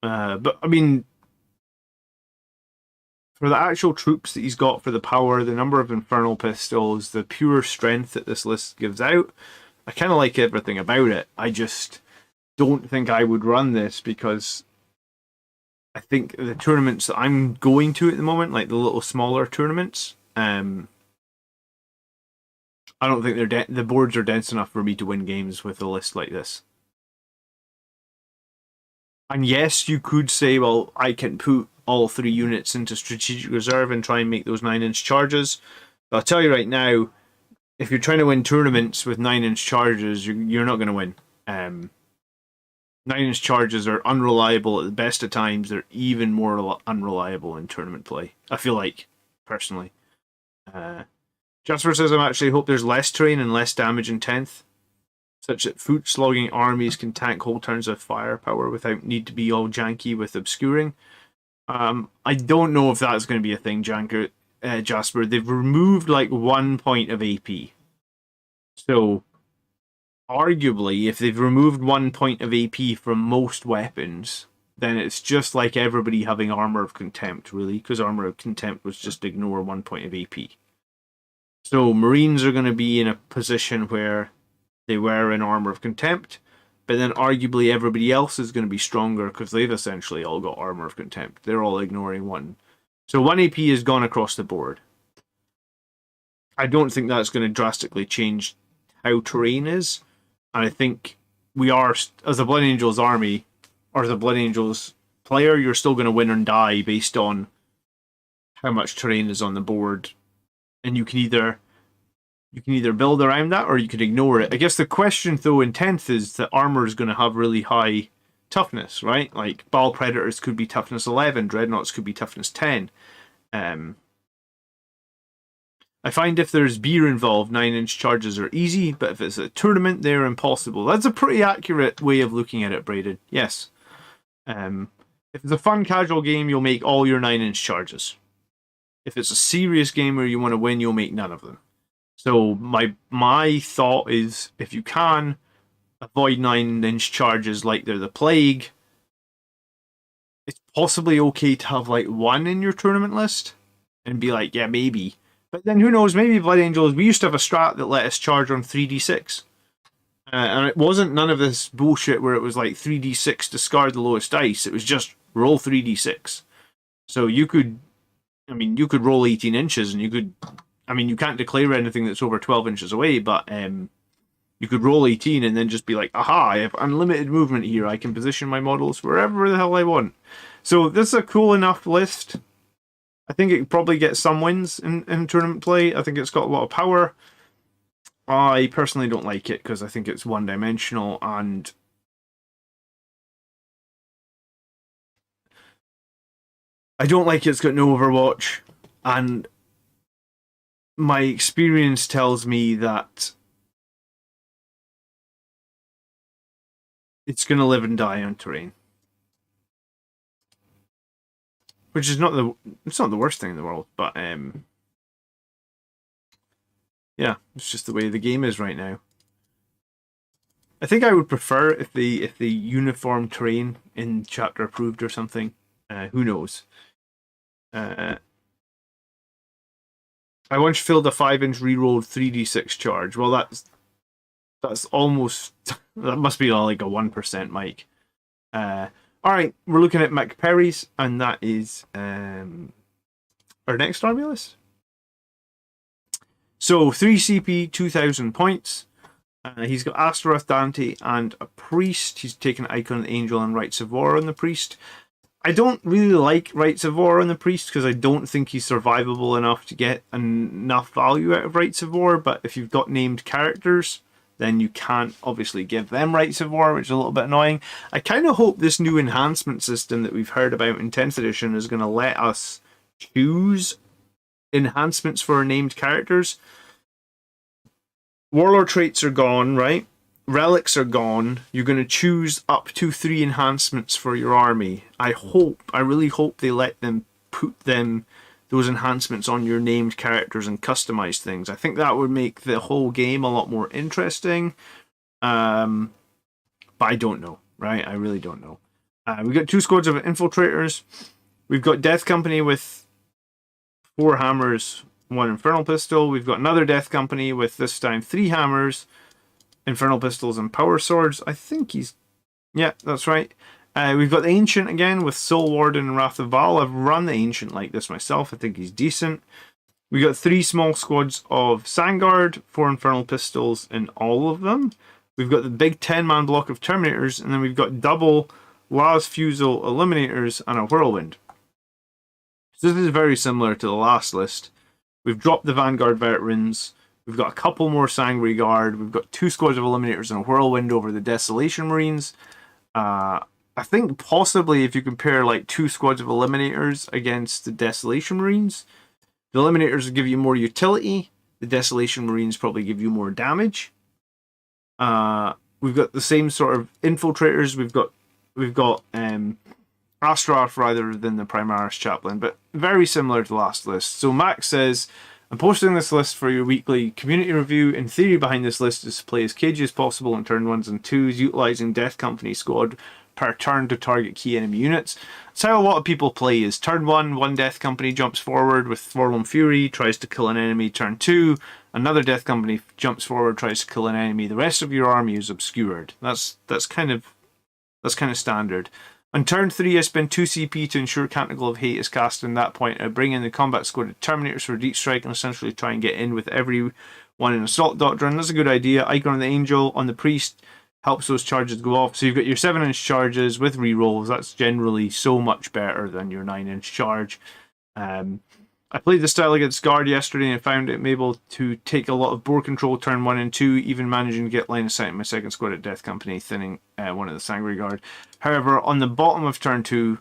[SPEAKER 1] But I mean, for the actual troops that he's got, for the power, the number of infernal pistols, the pure strength that this list gives out, I kind of like everything about it. I just don't think I would run this, because I think the tournaments that I'm going to at the moment, like the little smaller tournaments, I don't think the boards are dense enough for me to win games with a list like this. And yes, you could say, well, I can put all 3 units into strategic reserve and try and make those 9-inch charges. But I'll tell you right now, if you're trying to win tournaments with 9-inch charges, you're not going to win. 9-inch charges are unreliable at the best of times. They're even more unreliable in tournament play, I feel like, personally. Jasper says, I actually hope there's less terrain and less damage in 10th. such that foot-slogging armies can tank whole turns of firepower without need to be all janky with obscuring. I don't know if that's going to be a thing, Jasper. They've removed like 1 point of AP. So, arguably, if they've removed 1 point of AP from most weapons, then it's just like everybody having Armor of Contempt, really, because Armor of Contempt was just ignore 1 point of AP. So, Marines are going to be in a position where they were in Armor of Contempt, but then arguably everybody else is going to be stronger because they've essentially all got Armor of Contempt. They're all ignoring 1. So 1 AP has gone across the board. I don't think that's going to drastically change how terrain is. And I think we are, as a Blood Angels army, or the Blood Angels player, you're still going to win and die based on how much terrain is on the board. And you can either build around that or you can ignore it. I guess the question, though, in 10th is that armor is going to have really high toughness, right? Like, Ball Predators could be toughness 11, Dreadnoughts could be toughness 10. I find if there's beer involved, 9-inch charges are easy, but if it's a tournament, they're impossible. That's a pretty accurate way of looking at it, Braden. Yes. If it's a fun, casual game, you'll make all your 9-inch charges. If it's a serious game where you want to win, you'll make none of them. So my thought is, if you can, avoid 9-inch charges like they're the plague. It's possibly okay to have like 1 in your tournament list and be like, yeah, maybe. But then who knows, maybe Blood Angels, we used to have a strat that let us charge on 3d6. And it wasn't none of this bullshit where it was like 3d6 discard the lowest dice. It was just roll 3d6. So you could roll 18 inches and you can't declare anything that's over 12 inches away, but you could roll 18 and then just be like, aha, I have unlimited movement here. I can position my models wherever the hell I want. So this is a cool enough list. I think it probably gets some wins in tournament play. I think it's got a lot of power. I personally don't like it because I think it's one-dimensional and I don't like it's got no Overwatch, and my experience tells me that it's going to live and die on terrain. Which is not the worst thing in the world, but yeah, it's just the way the game is right now. I think I would prefer if the uniform terrain in chapter approved or something. Who knows? I once filled a 5-inch rerolled 3d6 charge. Well, that's almost that must be like a 1%, Mike. Alright, we're looking at McPerry's, and that is our next army list. So 3 CP, 2,000 points. He's got Astaroth, Dante, and a priest. He's taken Icon, Angel, and Rites of War on the priest. I don't really like Rites of War on the priest because I don't think he's survivable enough to get enough value out of Rites of War, but if you've got named characters, then you can't obviously give them Rites of War, which is a little bit annoying. I kind of hope this new enhancement system that we've heard about in 10th edition is going to let us choose enhancements for our named characters. Warlord traits are gone, right? Relics are gone. You're going to choose up to 3 enhancements for your army. I really hope they let them put those enhancements on your named characters and customize things. I think that would make the whole game a lot more interesting. But I don't know, right? I really don't know. We've got 2 squads of infiltrators. We've got Death Company with 4 hammers, 1 infernal pistol. We've got another Death Company with this time 3 hammers, infernal pistols, and power swords. I think he's... yeah, that's right. We've got the Ancient again with Soul Warden and Wrath of Baal. I've run the Ancient like this myself. I think he's decent. We got 3 small squads of Sandguard, 4 infernal pistols in all of them. We've got the big 10-man block of Terminators, and then we've got double Las Fusel Eliminators and a Whirlwind. So this is very similar to the last list. We've dropped the Vanguard Veterans. We've got a couple more Sangre Guard. We've got 2 squads of Eliminators and a Whirlwind over the Desolation Marines. I think possibly if you compare like 2 squads of Eliminators against the Desolation Marines, the Eliminators will give you more utility. The Desolation Marines probably give you more damage. We've got the same sort of infiltrators. We've got Astrarth rather than the Primaris Chaplain, but very similar to the last list. So Max says, I'm posting this list for your weekly community review. In theory, behind this list is to play as cagey as possible in turn 1s and 2s, utilising Death Company squad per turn to target key enemy units. That's how a lot of people play, is turn 1, one Death Company jumps forward with Forlorn Fury, tries to kill an enemy. Turn 2, another Death Company jumps forward, tries to kill an enemy. The rest of your army is obscured. That's kind of standard. On turn 3, I spend 2 CP to ensure Canticle of Hate is cast. In that point, I bring in the combat squad of Terminators for Deep Strike and essentially try and get in with everyone in Assault Doctrine. That's a good idea. Icon of the Angel on the Priest helps those charges go off. So you've got your 7-inch charges with rerolls. That's generally so much better than your 9-inch charge. I played the style against Guard yesterday and found it able to take a lot of board control turn 1 and 2, even managing to get line of sight in my second squad at Death Company, thinning one of the Sanguinary Guard. However, on the bottom of turn 2,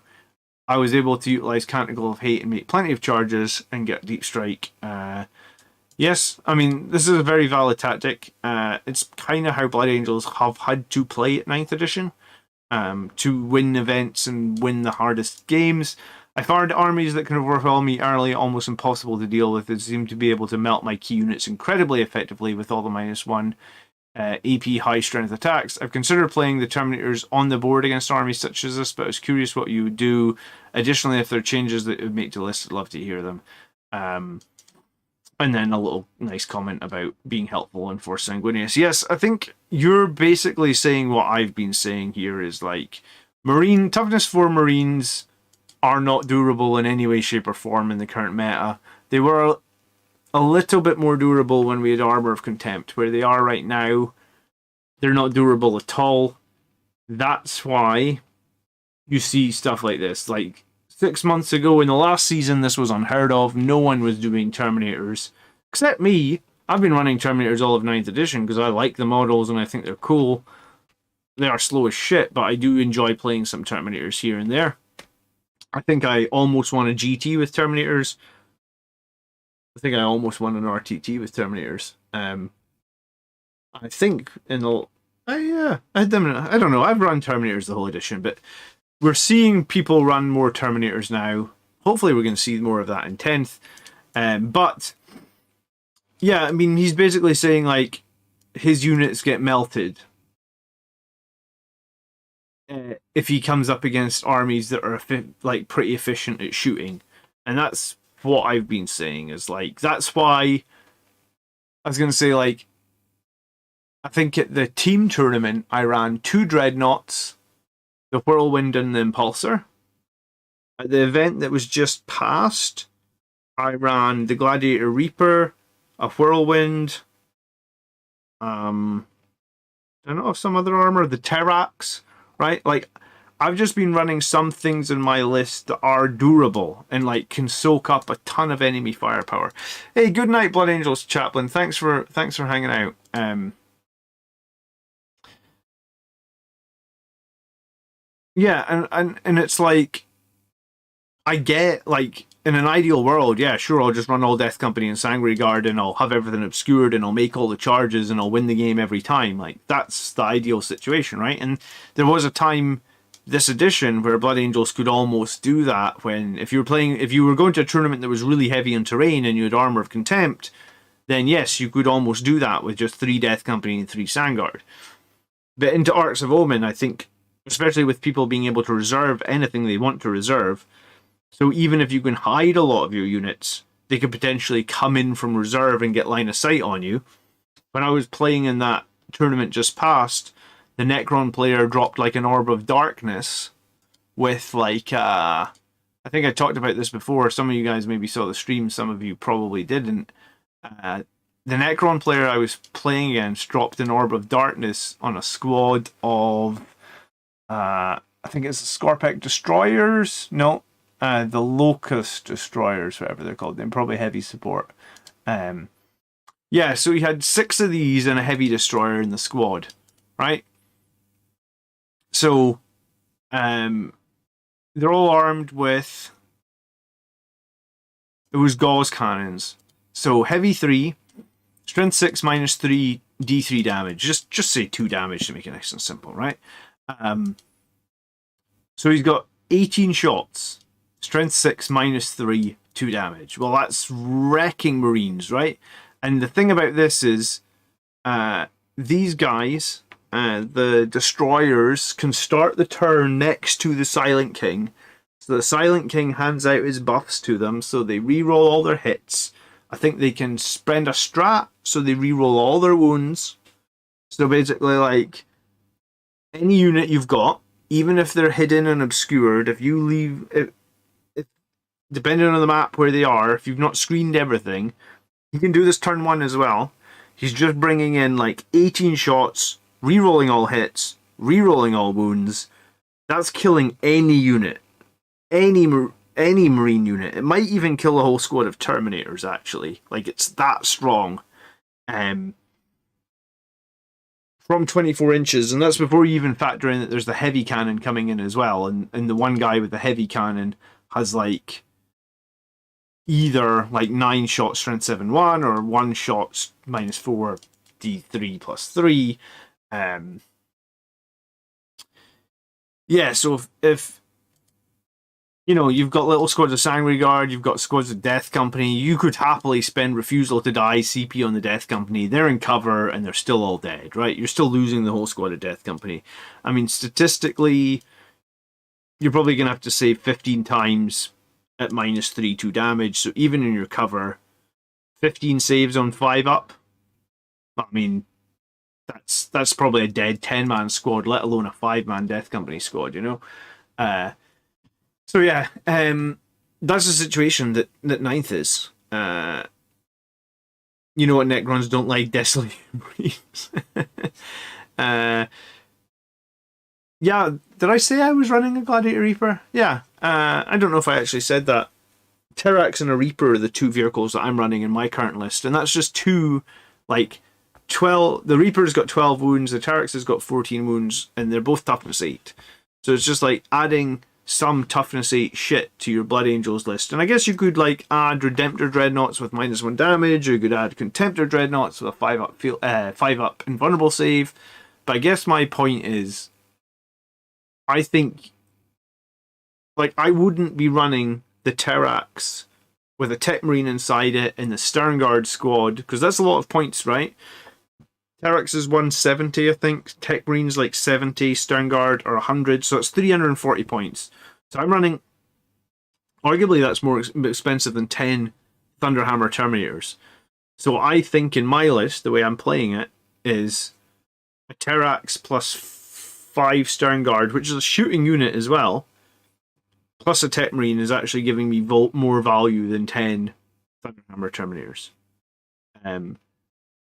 [SPEAKER 1] I was able to utilise Canticle of Hate and make plenty of charges and get Deep Strike. Yes, I mean, this is a very valid tactic. It's kind of how Blood Angels have had to play at 9th edition to win events and win the hardest games. I found armies that can overwhelm me early almost impossible to deal with. It seemed to be able to melt my key units incredibly effectively with all the -1 AP high strength attacks. I've considered playing the Terminators on the board against armies such as this, but I was curious what you would do. Additionally, if there are changes that would make to the list, I'd love to hear them. And then a little nice comment about being helpful and Force Sanguinius. Yes, I think you're basically saying what I've been saying here is like Marine toughness 4 Marines are not durable in any way, shape, or form in the current meta. They were a little bit more durable when we had Armor of Contempt. Where they are right now, they're not durable at all. That's why you see stuff like this. Like 6 months ago in the last season, this was unheard of. No one was doing Terminators. Except me. I've been running Terminators all of 9th edition because I like the models and I think they're cool. They are slow as shit, but I do enjoy playing some Terminators here and there. I think I almost won a GT with Terminators. I think I almost won an RTT with Terminators. I think in the I had them. I don't know. I've run Terminators the whole edition, but we're seeing people run more Terminators now. Hopefully, we're going to see more of that in 10th. But yeah, I mean, he's basically saying like his units get melted if he comes up against armies that are like pretty efficient at shooting, and that's what I've been saying is like that's why I was going to say like I think at the team tournament I ran 2 Dreadnoughts, the Whirlwind and the Impulsor. At the event that was just passed, I ran the Gladiator Reaper, a Whirlwind, I don't know, some other armor, the Terrax, right? Like, I've just been running some things in my list that are durable and like can soak up a ton of enemy firepower. Hey, good night, Blood Angels Chaplain. Thanks for hanging out. Yeah, and it's like I get like in an ideal world, yeah, sure, I'll just run all Death Company and Sanguinary Guard and I'll have everything obscured and I'll make all the charges and I'll win the game every time. Like that's the ideal situation, right? And there was a time this edition where Blood Angels could almost do that when if you were going to a tournament that was really heavy on terrain and you had Armor of Contempt, then yes, you could almost do that with just 3 Death Company and 3 Sangard. But into Arcs of Omen, I think, especially with people being able to reserve anything they want to reserve, so even if you can hide a lot of your units, they could potentially come in from reserve and get line of sight on you. When I was playing in that tournament just past, the Necron player dropped like an Orb of Darkness with like, I think I talked about this before. Some of you guys maybe saw the stream, some of you probably didn't. The Necron player I was playing against dropped an Orb of Darkness on a squad of, I think it's the Scorpec Destroyers. No. The Locust Destroyers, whatever they're called, then probably heavy support. Yeah, so he had 6 of these and a heavy destroyer in the squad, right? So, they're all armed with. It was Gauss cannons. So heavy 3, strength 6 -3 D3 damage. Just say 2 damage to make it nice and simple, right? So he's got 18 shots, strength 6 minus 3, 2 damage. Well, that's wrecking Marines, right? And the thing about this is these guys, the destroyers, can start the turn next to the Silent King. So the Silent King hands out his buffs to them, so they reroll all their hits. I think they can spend a strat, so they reroll all their wounds. So basically, like, any unit you've got, even if they're hidden and obscured, if you leave, if depending on the map where they are, if you've not screened everything, you can do this turn 1 as well. He's just bringing in like 18 shots, rerolling all hits, rerolling all wounds. That's killing any unit, any Marine unit. It might even kill a whole squad of Terminators, actually. Like, it's that strong. From 24 inches, and that's before you even factor in that there's the heavy cannon coming in as well, and the one guy with the heavy cannon has like either like 9 shots strength 7/1 or 1 shot minus 4 D3 plus 3. Yeah, so if you know, you've got little squads of Sanguinary Guard, you've got squads of Death Company, you could happily spend Refusal to Die CP on the Death Company. They're in cover and they're still all dead, right? You're still losing the whole squad of Death Company. I mean, statistically, you're probably going to have to save 15 times at minus 3, 2 damage. So even in your cover, 15 saves on 5 up. I mean, that's probably a dead 10-man squad, let alone a 5-man Death Company squad, you know? So yeah, that's the situation that Ninth is. You know what Necrons don't like? Desolate Marines. Yeah, did I say I was running a Gladiator Reaper? Yeah, I don't know if I actually said that. Terrax and a Reaper are the 2 vehicles that I'm running in my current list, and that's just 2, like, 12. The Reaper's got 12 wounds, the Terrax has got 14 wounds, and they're both toughness 8. So it's just like adding some toughness 8 shit to your Blood Angels list. And I guess you could like add Redemptor Dreadnoughts with minus 1 damage, or you could add Contemptor Dreadnoughts with a 5-up invulnerable save. But I guess my point is, I think, like, I wouldn't be running the Terrax with a Tech Marine inside it in the Sternguard squad, because that's a lot of points, right? Terrax is 170, I think. Tech Marine's like 70, Sternguard are 100, so it's 340 points. So I'm running, arguably that's more expensive than 10 Thunderhammer Terminators. So I think in my list, the way I'm playing it, is a Terrax plus 5 Sternguard, which is a shooting unit as well, plus a Tech Marine is actually giving me more value than 10 Thunderhammer Terminators.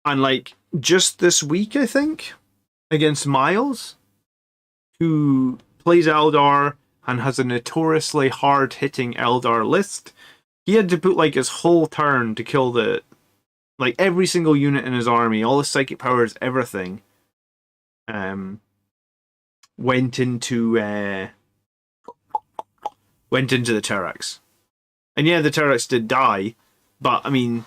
[SPEAKER 1] And like, just this week, I think, against Miles, who plays Eldar and has a notoriously hard-hitting Eldar list, he had to put like his whole turn to kill like every single unit in his army, all his psychic powers, everything, went into the Terrax. And yeah, the Terrax did die, but I mean,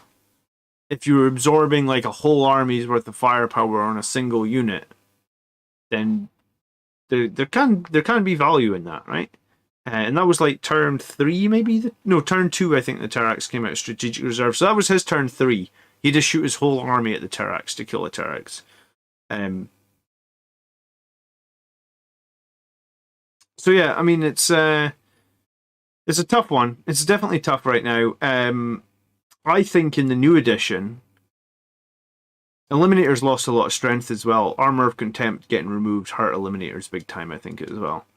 [SPEAKER 1] if you're absorbing like a whole army's worth of firepower on a single unit, then there can be value in that, right? And that was like turn 3, maybe? No, turn 2, I think the Terrax came out of Strategic Reserve. So that was his turn 3. He just shoot his whole army at the Terrax to kill the Terrax. So yeah, I mean, it's a tough one. It's definitely tough right now. I think in the new edition, Eliminators lost a lot of strength as well. Armor of Contempt getting removed hurt Eliminators big time, I think, as well.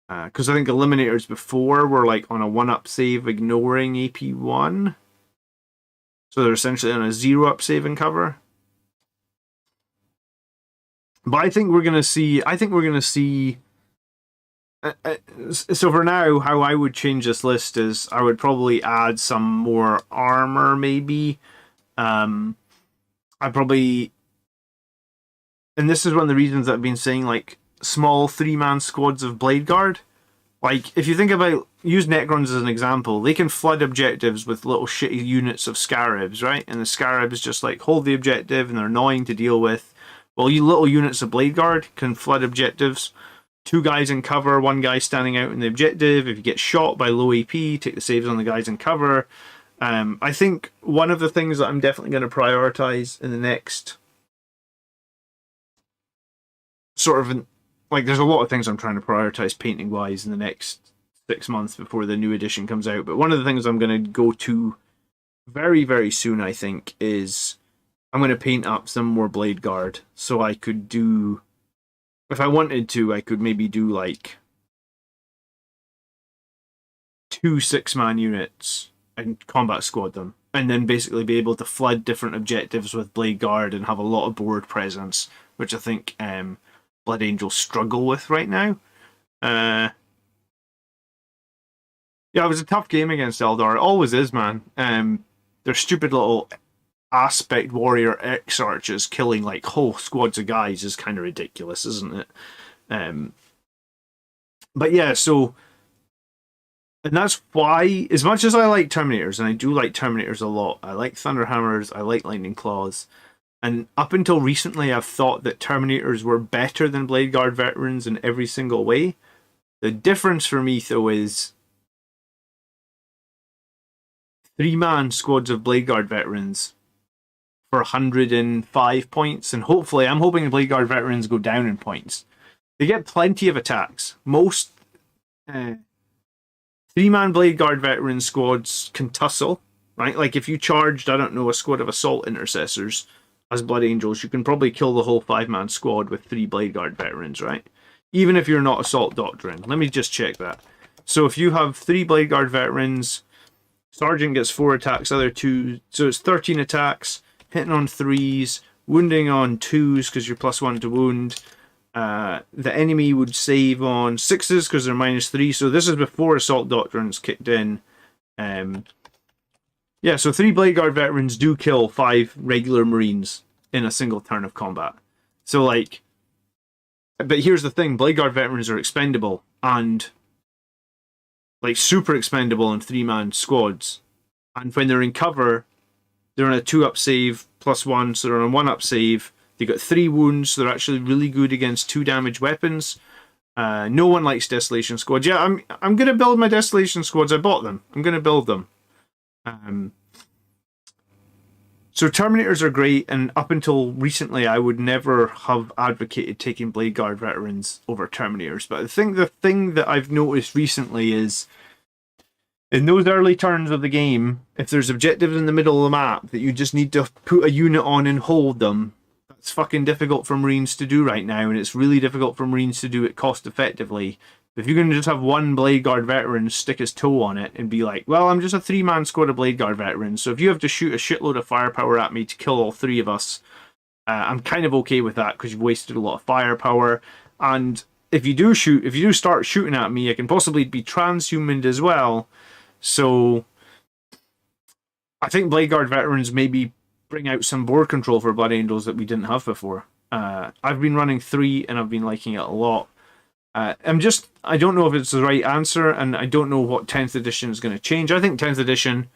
[SPEAKER 1] Because I think Eliminators before were like on a 1-up save ignoring AP1. So they're essentially on a 0-up save and cover. But I think we're going to see... so for now, how I would change this list is I would probably add some more armor, maybe. I probably, and this is one of the reasons that I've been saying, like, small 3-man squads of Blade Guard. Like, if you think about, use Necrons as an example, they can flood objectives with little shitty units of Scarabs, right? And the Scarabs just like hold the objective and they're annoying to deal with. Well, you little units of Blade Guard can flood objectives. 2 guys in cover, 1 guy standing out in the objective. If you get shot by low AP, take the saves on the guys in cover. I think one of the things that I'm definitely going to prioritize in the next sort of like, there's a lot of things I'm trying to prioritize painting wise in the next 6 months before the new edition comes out. But one of the things I'm going to go to very, very soon, I think, is I'm going to paint up some more Blade Guard. So I could do, if I wanted to, I could maybe do like 2 6-man units and combat squad them. And then basically be able to flood different objectives with Blade Guard and have a lot of board presence, which I think Blood Angels struggle with right now. Yeah, it was a tough game against Eldar. It always is, man. Their stupid little aspect warrior X archers killing like whole squads of guys is kind of ridiculous, isn't it? But yeah, so, and that's why, as much as I like Terminators, and I do like Terminators a lot, I like Thunderhammers, I like Lightning Claws. And up until recently, I've thought that Terminators were better than Blade Guard veterans in every single way. The difference for me, though, is 3-man squads of Blade Guard veterans for 105 points. And hopefully, I'm hoping the Blade Guard veterans go down in points. They get plenty of attacks. Most 3-man Blade Guard veteran squads can tussle, right? Like if you charged, I don't know, a squad of Assault Intercessors as Blood Angels, you can probably kill the whole 5-man squad with 3 Blade Guard veterans, right? Even if you're not Assault Doctrine. Let me just check that. So if you have 3 Blade Guard veterans, Sergeant gets 4 attacks, other 2, so it's 13 attacks, hitting on 3s, wounding on 2s because you're +1 to wound. The enemy would save on 6s because they're -3, so this is before Assault Doctrine's kicked in. Yeah, so 3 Blade Guard veterans do kill 5 regular Marines in a single turn of combat. So, like, but here's the thing, Blade Guard veterans are expendable, and, like, super expendable in 3-man squads. And when they're in cover, they're on a 2-up save +1, so they're on a 1-up save. They got 3 wounds, so they're actually really good against 2 damage weapons. No one likes Desolation Squads. Yeah, I'm going to build my Desolation Squads. I bought them. I'm going to build them. So Terminators are great, and up until recently I would never have advocated taking Blade Guard veterans over Terminators. But I think the thing that I've noticed recently is, in those early turns of the game, if there's objectives in the middle of the map that you just need to put a unit on and hold them, that's fucking difficult for Marines to do right now, and it's really difficult for Marines to do it cost effectively. If you're going to just have 1 Blade Guard veteran stick his toe on it and be like, well, I'm just a 3-man squad of Blade Guard veterans, so if you have to shoot a shitload of firepower at me to kill all 3 of us, I'm kind of okay with that because you've wasted a lot of firepower. And if you do start shooting at me, I can possibly be transhumaned as well. So I think Blade Guard veterans maybe bring out some board control for Blood Angels that we didn't have before. I've been running 3 and I've been liking it a lot. I don't know if it's the right answer, and I don't know what 10th edition is going to change. I think 10th edition,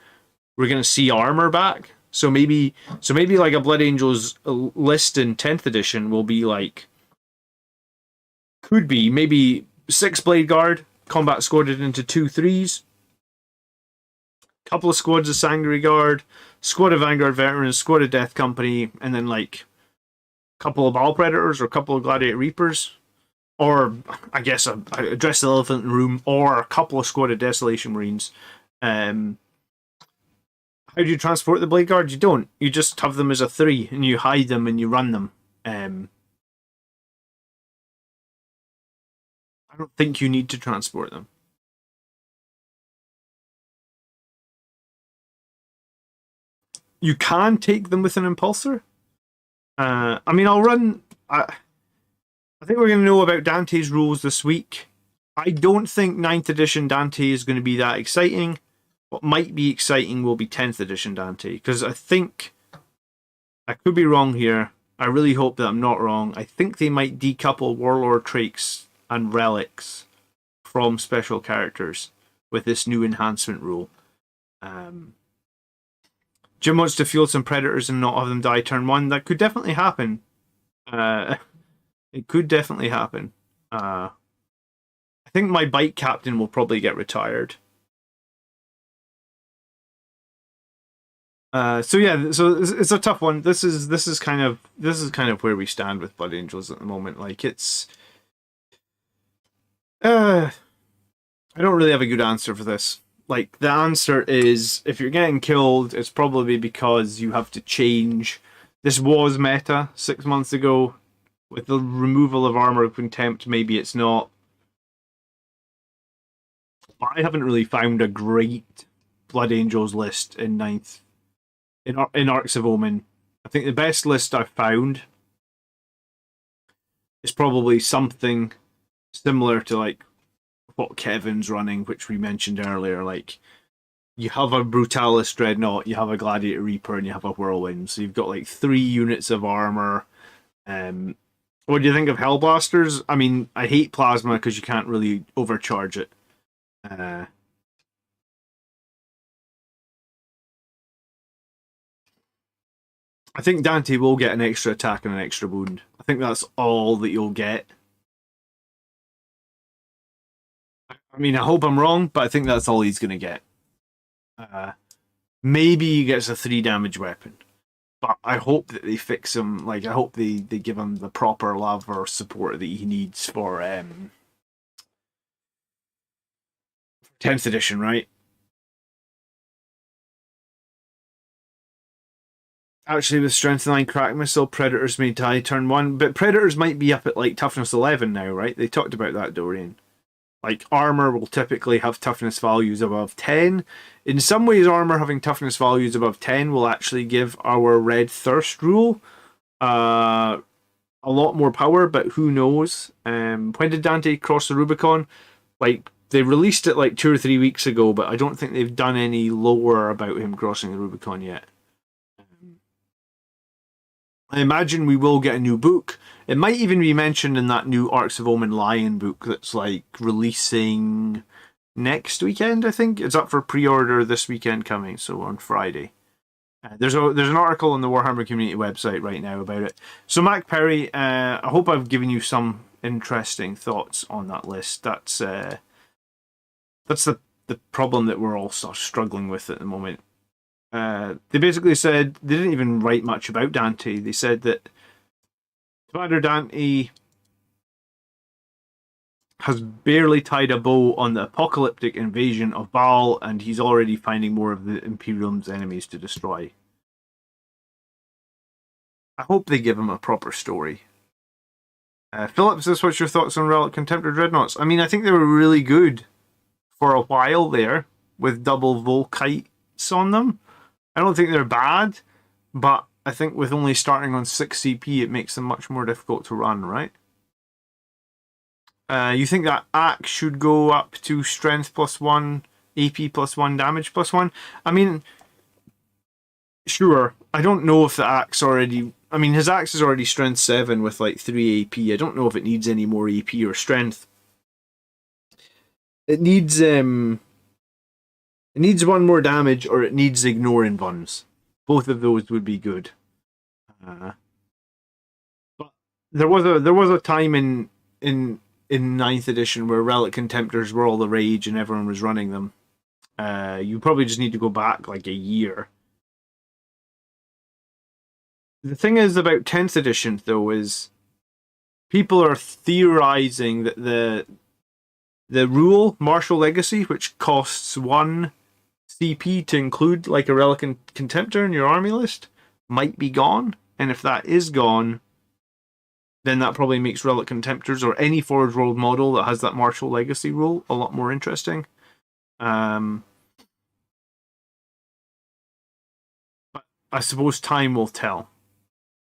[SPEAKER 1] we're going to see armor back. So maybe like a Blood Angels list in 10th edition will be like, could be maybe 6 Blade Guard, combat squadded into 2 3s, couple of squads of Sangry Guard, squad of Vanguard Veterans, squad of Death Company, and then like a couple of Ball Predators or a couple of Gladiator Reapers. Or, I guess, a Dress the Elephant in the Room, or a couple of squad of Desolation Marines. How do you transport the Blade Guard? You don't. You just have them as a 3, and you hide them and you run them. I don't think you need to transport them. You can take them with an Impulsor. I mean, I'll run... I think we're going to know about Dante's rules this week. I don't think 9th edition Dante is going to be that exciting. What might be exciting will be 10th edition Dante, because I think, I could be wrong here, I really hope that I'm not wrong, I think they might decouple Warlord traits and relics from special characters with this new enhancement rule. Jim wants to field some predators and not have them die turn 1. That could definitely happen. It could definitely happen. I think my bike captain will probably get retired. So yeah, so it's a tough one. This is kind of where we stand with Blood Angels at the moment. Like it's, I don't really have a good answer for this. Like the answer is, if you're getting killed, it's probably because you have to change. This was meta 6 months ago. With the removal of Armor of Contempt, maybe it's not. But I haven't really found a great Blood Angels list in 9th. In Arcs of Omen. I think the best list I've found is probably something similar to like what Kevin's running, which we mentioned earlier. Like, you have a Brutalis Dreadnought, you have a Gladiator Reaper, and you have a Whirlwind. So you've got like 3 units of armor. What do you think of Hellblasters? I mean, I hate Plasma because you can't really overcharge it. I think Dante will get an extra attack and an extra wound. I think that's all that you'll get. I mean, I hope I'm wrong, but I think that's all he's going to get. Maybe he gets a 3 damage weapon. But I hope that they fix him. Like, I hope they give him the proper love or support that he needs for 10th edition, right? Actually, with Strength 9 Crack Missile, Predators may die turn 1. But Predators might be up at, like, Toughness 11 now, right? They talked about that, Dorian. Like, armor will typically have toughness values above 10. In some ways, armor having toughness values above 10 will actually give our Red Thirst rule a lot more power, but who knows? When did Dante cross the Rubicon? Like, they released it like 2 or 3 weeks ago, but I don't think they've done any lore about him crossing the Rubicon yet. I imagine we will get a new book. It might even be mentioned in that new Arcs of Omen Lion book that's like releasing next weekend, I think. It's up for pre-order this weekend coming, so on Friday. There's an article on the Warhammer community website right now about it. So Mac Perry, I hope I've given you some interesting thoughts on that list. That's the problem that we're all sort of struggling with at the moment. They basically said they didn't even write much about Dante. They said that Commander Dante has barely tied a bow on the apocalyptic invasion of Baal, and he's already finding more of the Imperium's enemies to destroy. I hope they give him a proper story. Philip says, what's your thoughts on Relic Contemptor Dreadnoughts? I mean, I think they were really good for a while there, with double Volkites on them. I don't think they're bad, but I think with only starting on 6 CP, it makes them much more difficult to run, right? You think that Axe should go up to Strength +1, AP +1, Damage +1? I mean, sure. I don't know if the Axe already... I mean, his Axe is already Strength 7 with like 3 AP. I don't know if it needs any more AP or Strength. It needs 1 more damage, or it needs Ignore Invuns. Both of those would be good. But there was a time in 9th edition where Relic Contemptors were all the rage and everyone was running them. You probably just need to go back like a year. The thing is about 10th edition, though, is people are theorizing that the rule, Martial Legacy, which costs 1 CP to include like a Relic Contemptor in your army list, might be gone. And if that is gone, then that probably makes Relic Contemptors or any Forge World model that has that Martial Legacy rule a lot more interesting. But I suppose time will tell.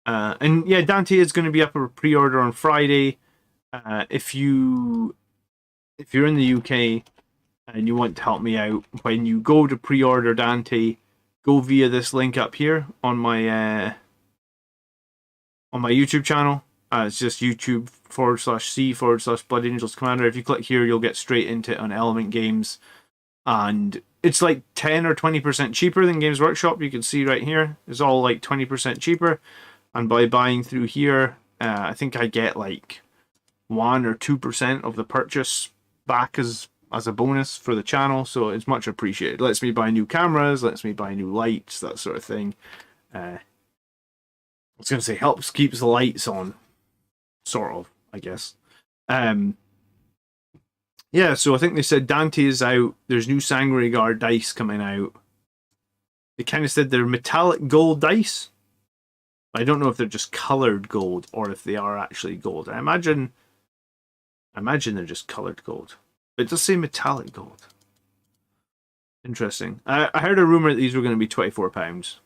[SPEAKER 1] And yeah, Dante is going to be up for pre-order on Friday. If you're in the UK and you want to help me out, when you go to pre-order Dante, go via this link up here on my YouTube channel. It's just YouTube/C/Blood Angels Commander. If you click here, you'll get straight into it on Element Games. And it's like 10 or 20% cheaper than Games Workshop. You can see right here. It's all like 20% cheaper. And by buying through here, I think I get like 1 or 2% of the purchase back as a bonus for the channel. So it's much appreciated. Lets me buy new cameras, lets me buy new lights, that sort of thing. I was going to say helps keeps the lights on. Sort of, I guess. Yeah, so I think they said Dante is out. There's new Sangregar dice coming out. They kind of said they're metallic gold dice. I don't know if they're just colored gold or if they are actually gold. I imagine they're just colored gold. But it does say metallic gold. Interesting. I heard a rumor that these were going to be £24.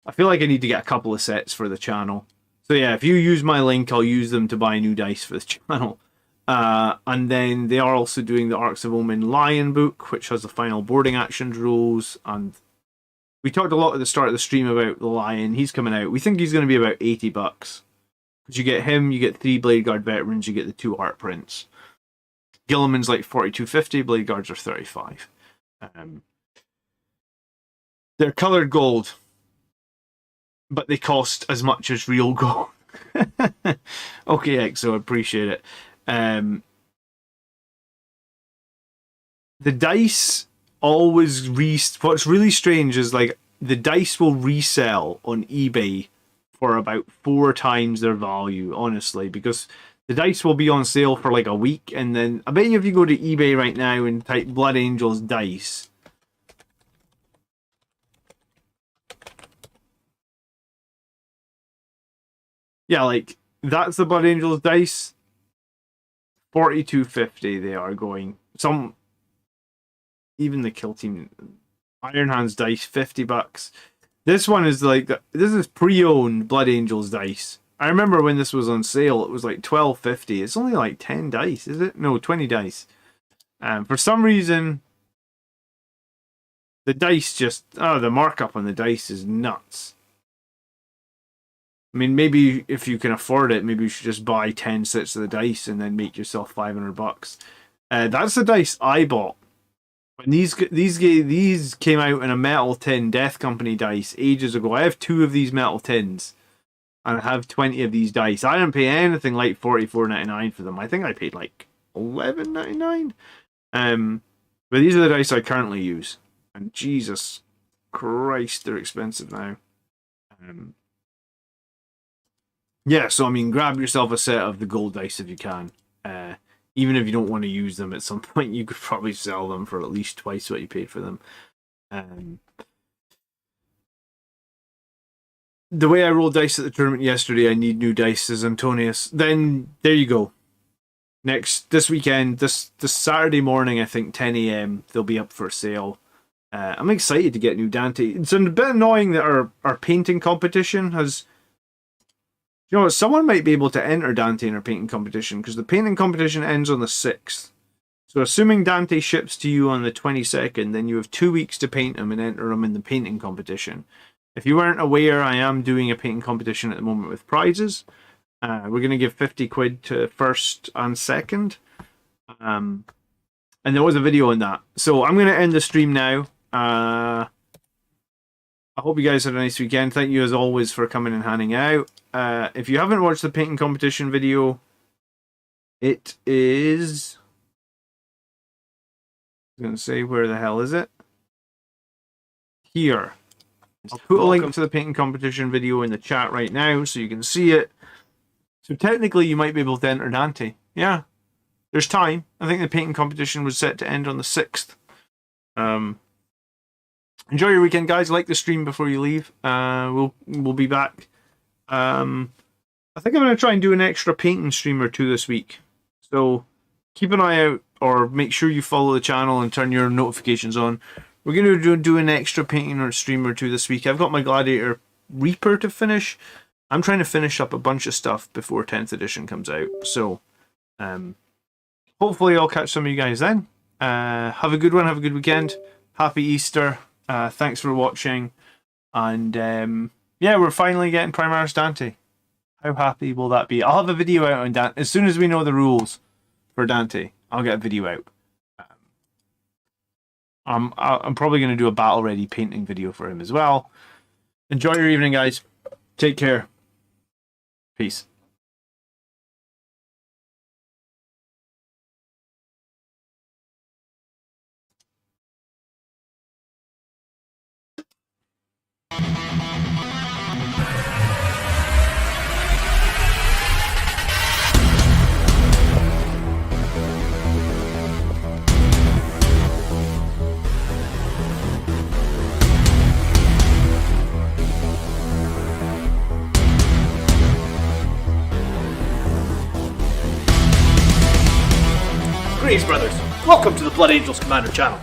[SPEAKER 1] I feel like I need to get a couple of sets for the channel. So yeah, if you use my link, I'll use them to buy new dice for the channel. And then they are also doing the Arcs of Omen Lion book, which has the final boarding actions rules. And we talked a lot at the start of the stream about the Lion. He's coming out. We think he's going to be about $80. Because you get him, you get 3 Blade Guard veterans, you get the 2 art prints. Gilliman's like $42.50, Blade Guards are $35. They're coloured gold, but they cost as much as real gold. Okay, Exo, appreciate it. The dice always what's really strange is like the dice will resell on eBay for about 4 times their value, honestly, because the dice will be on sale for like a week, and then I bet you if you go to eBay right now and type Blood Angels dice, yeah, like that's the Blood Angels dice. $42.50 they are going. Some, even the Kill Team Iron Hands dice, $50. This one is like, this is pre-owned Blood Angels dice. I remember when this was on sale, it was like $12.50. It's only like 10 dice, is it? No, 20 dice. For some reason, the dice just, the markup on the dice is nuts. I mean, maybe if you can afford it, maybe you should just buy 10 sets of the dice and then make yourself $500. That's the dice I bought. When these came out in a metal tin Death Company dice ages ago. I have 2 of these metal tins, and I have 20 of these dice. I didn't pay anything like $44.99 for them. I think I paid like $11.99. But these are the dice I currently use, and Jesus Christ, they're expensive now. Yeah, so I mean, grab yourself a set of the gold dice if you can. Even if you don't want to use them at some point, you could probably sell them for at least twice what you paid for them. The way I rolled dice at the tournament yesterday, I need new dice, says Antonius. Then, there you go. This weekend, this Saturday morning, I think, 10 a.m, they'll be up for sale. I'm excited to get new Dante. It's a bit annoying that our painting competition has... You know what, someone might be able to enter Dante in our painting competition, because the painting competition ends on the 6th. So assuming Dante ships to you on the 22nd, then you have 2 weeks to paint him and enter him in the painting competition. If you weren't aware, I am doing a painting competition at the moment with prizes. We're going to give 50 quid to first and second. And there was a video on that. So I'm going to end the stream now. I hope you guys had a nice weekend. Thank you as always for coming and hanging out. If you haven't watched the painting competition video, it is... I was going to say, where the hell is it? Here. I'll put a link to the painting competition video in the chat right now so you can see it. So technically you might be able to enter Dante. Yeah, there's time. I think the painting competition was set to end on the 6th. Enjoy your weekend, guys. Like the stream before you leave. We'll be back. I think I'm going to try and do an extra painting stream or 2 this week. So keep an eye out, or make sure you follow the channel and turn your notifications on. We're going to do an extra painting or stream or 2 this week. I've got my Gladiator Reaper to finish. I'm trying to finish up a bunch of stuff before 10th edition comes out. So hopefully I'll catch some of you guys then. Have a good one. Have a good weekend. Happy Easter. Thanks for watching. And yeah, we're finally getting Primaris Dante. How happy will that be? I'll have a video out on Dante. As soon as we know the rules for Dante, I'll get a video out. I'm probably going to do a battle ready painting video for him as well. Enjoy your evening, guys. Take care. Peace.
[SPEAKER 2] Greetings, brothers. Welcome to the Blood Angels Commander channel.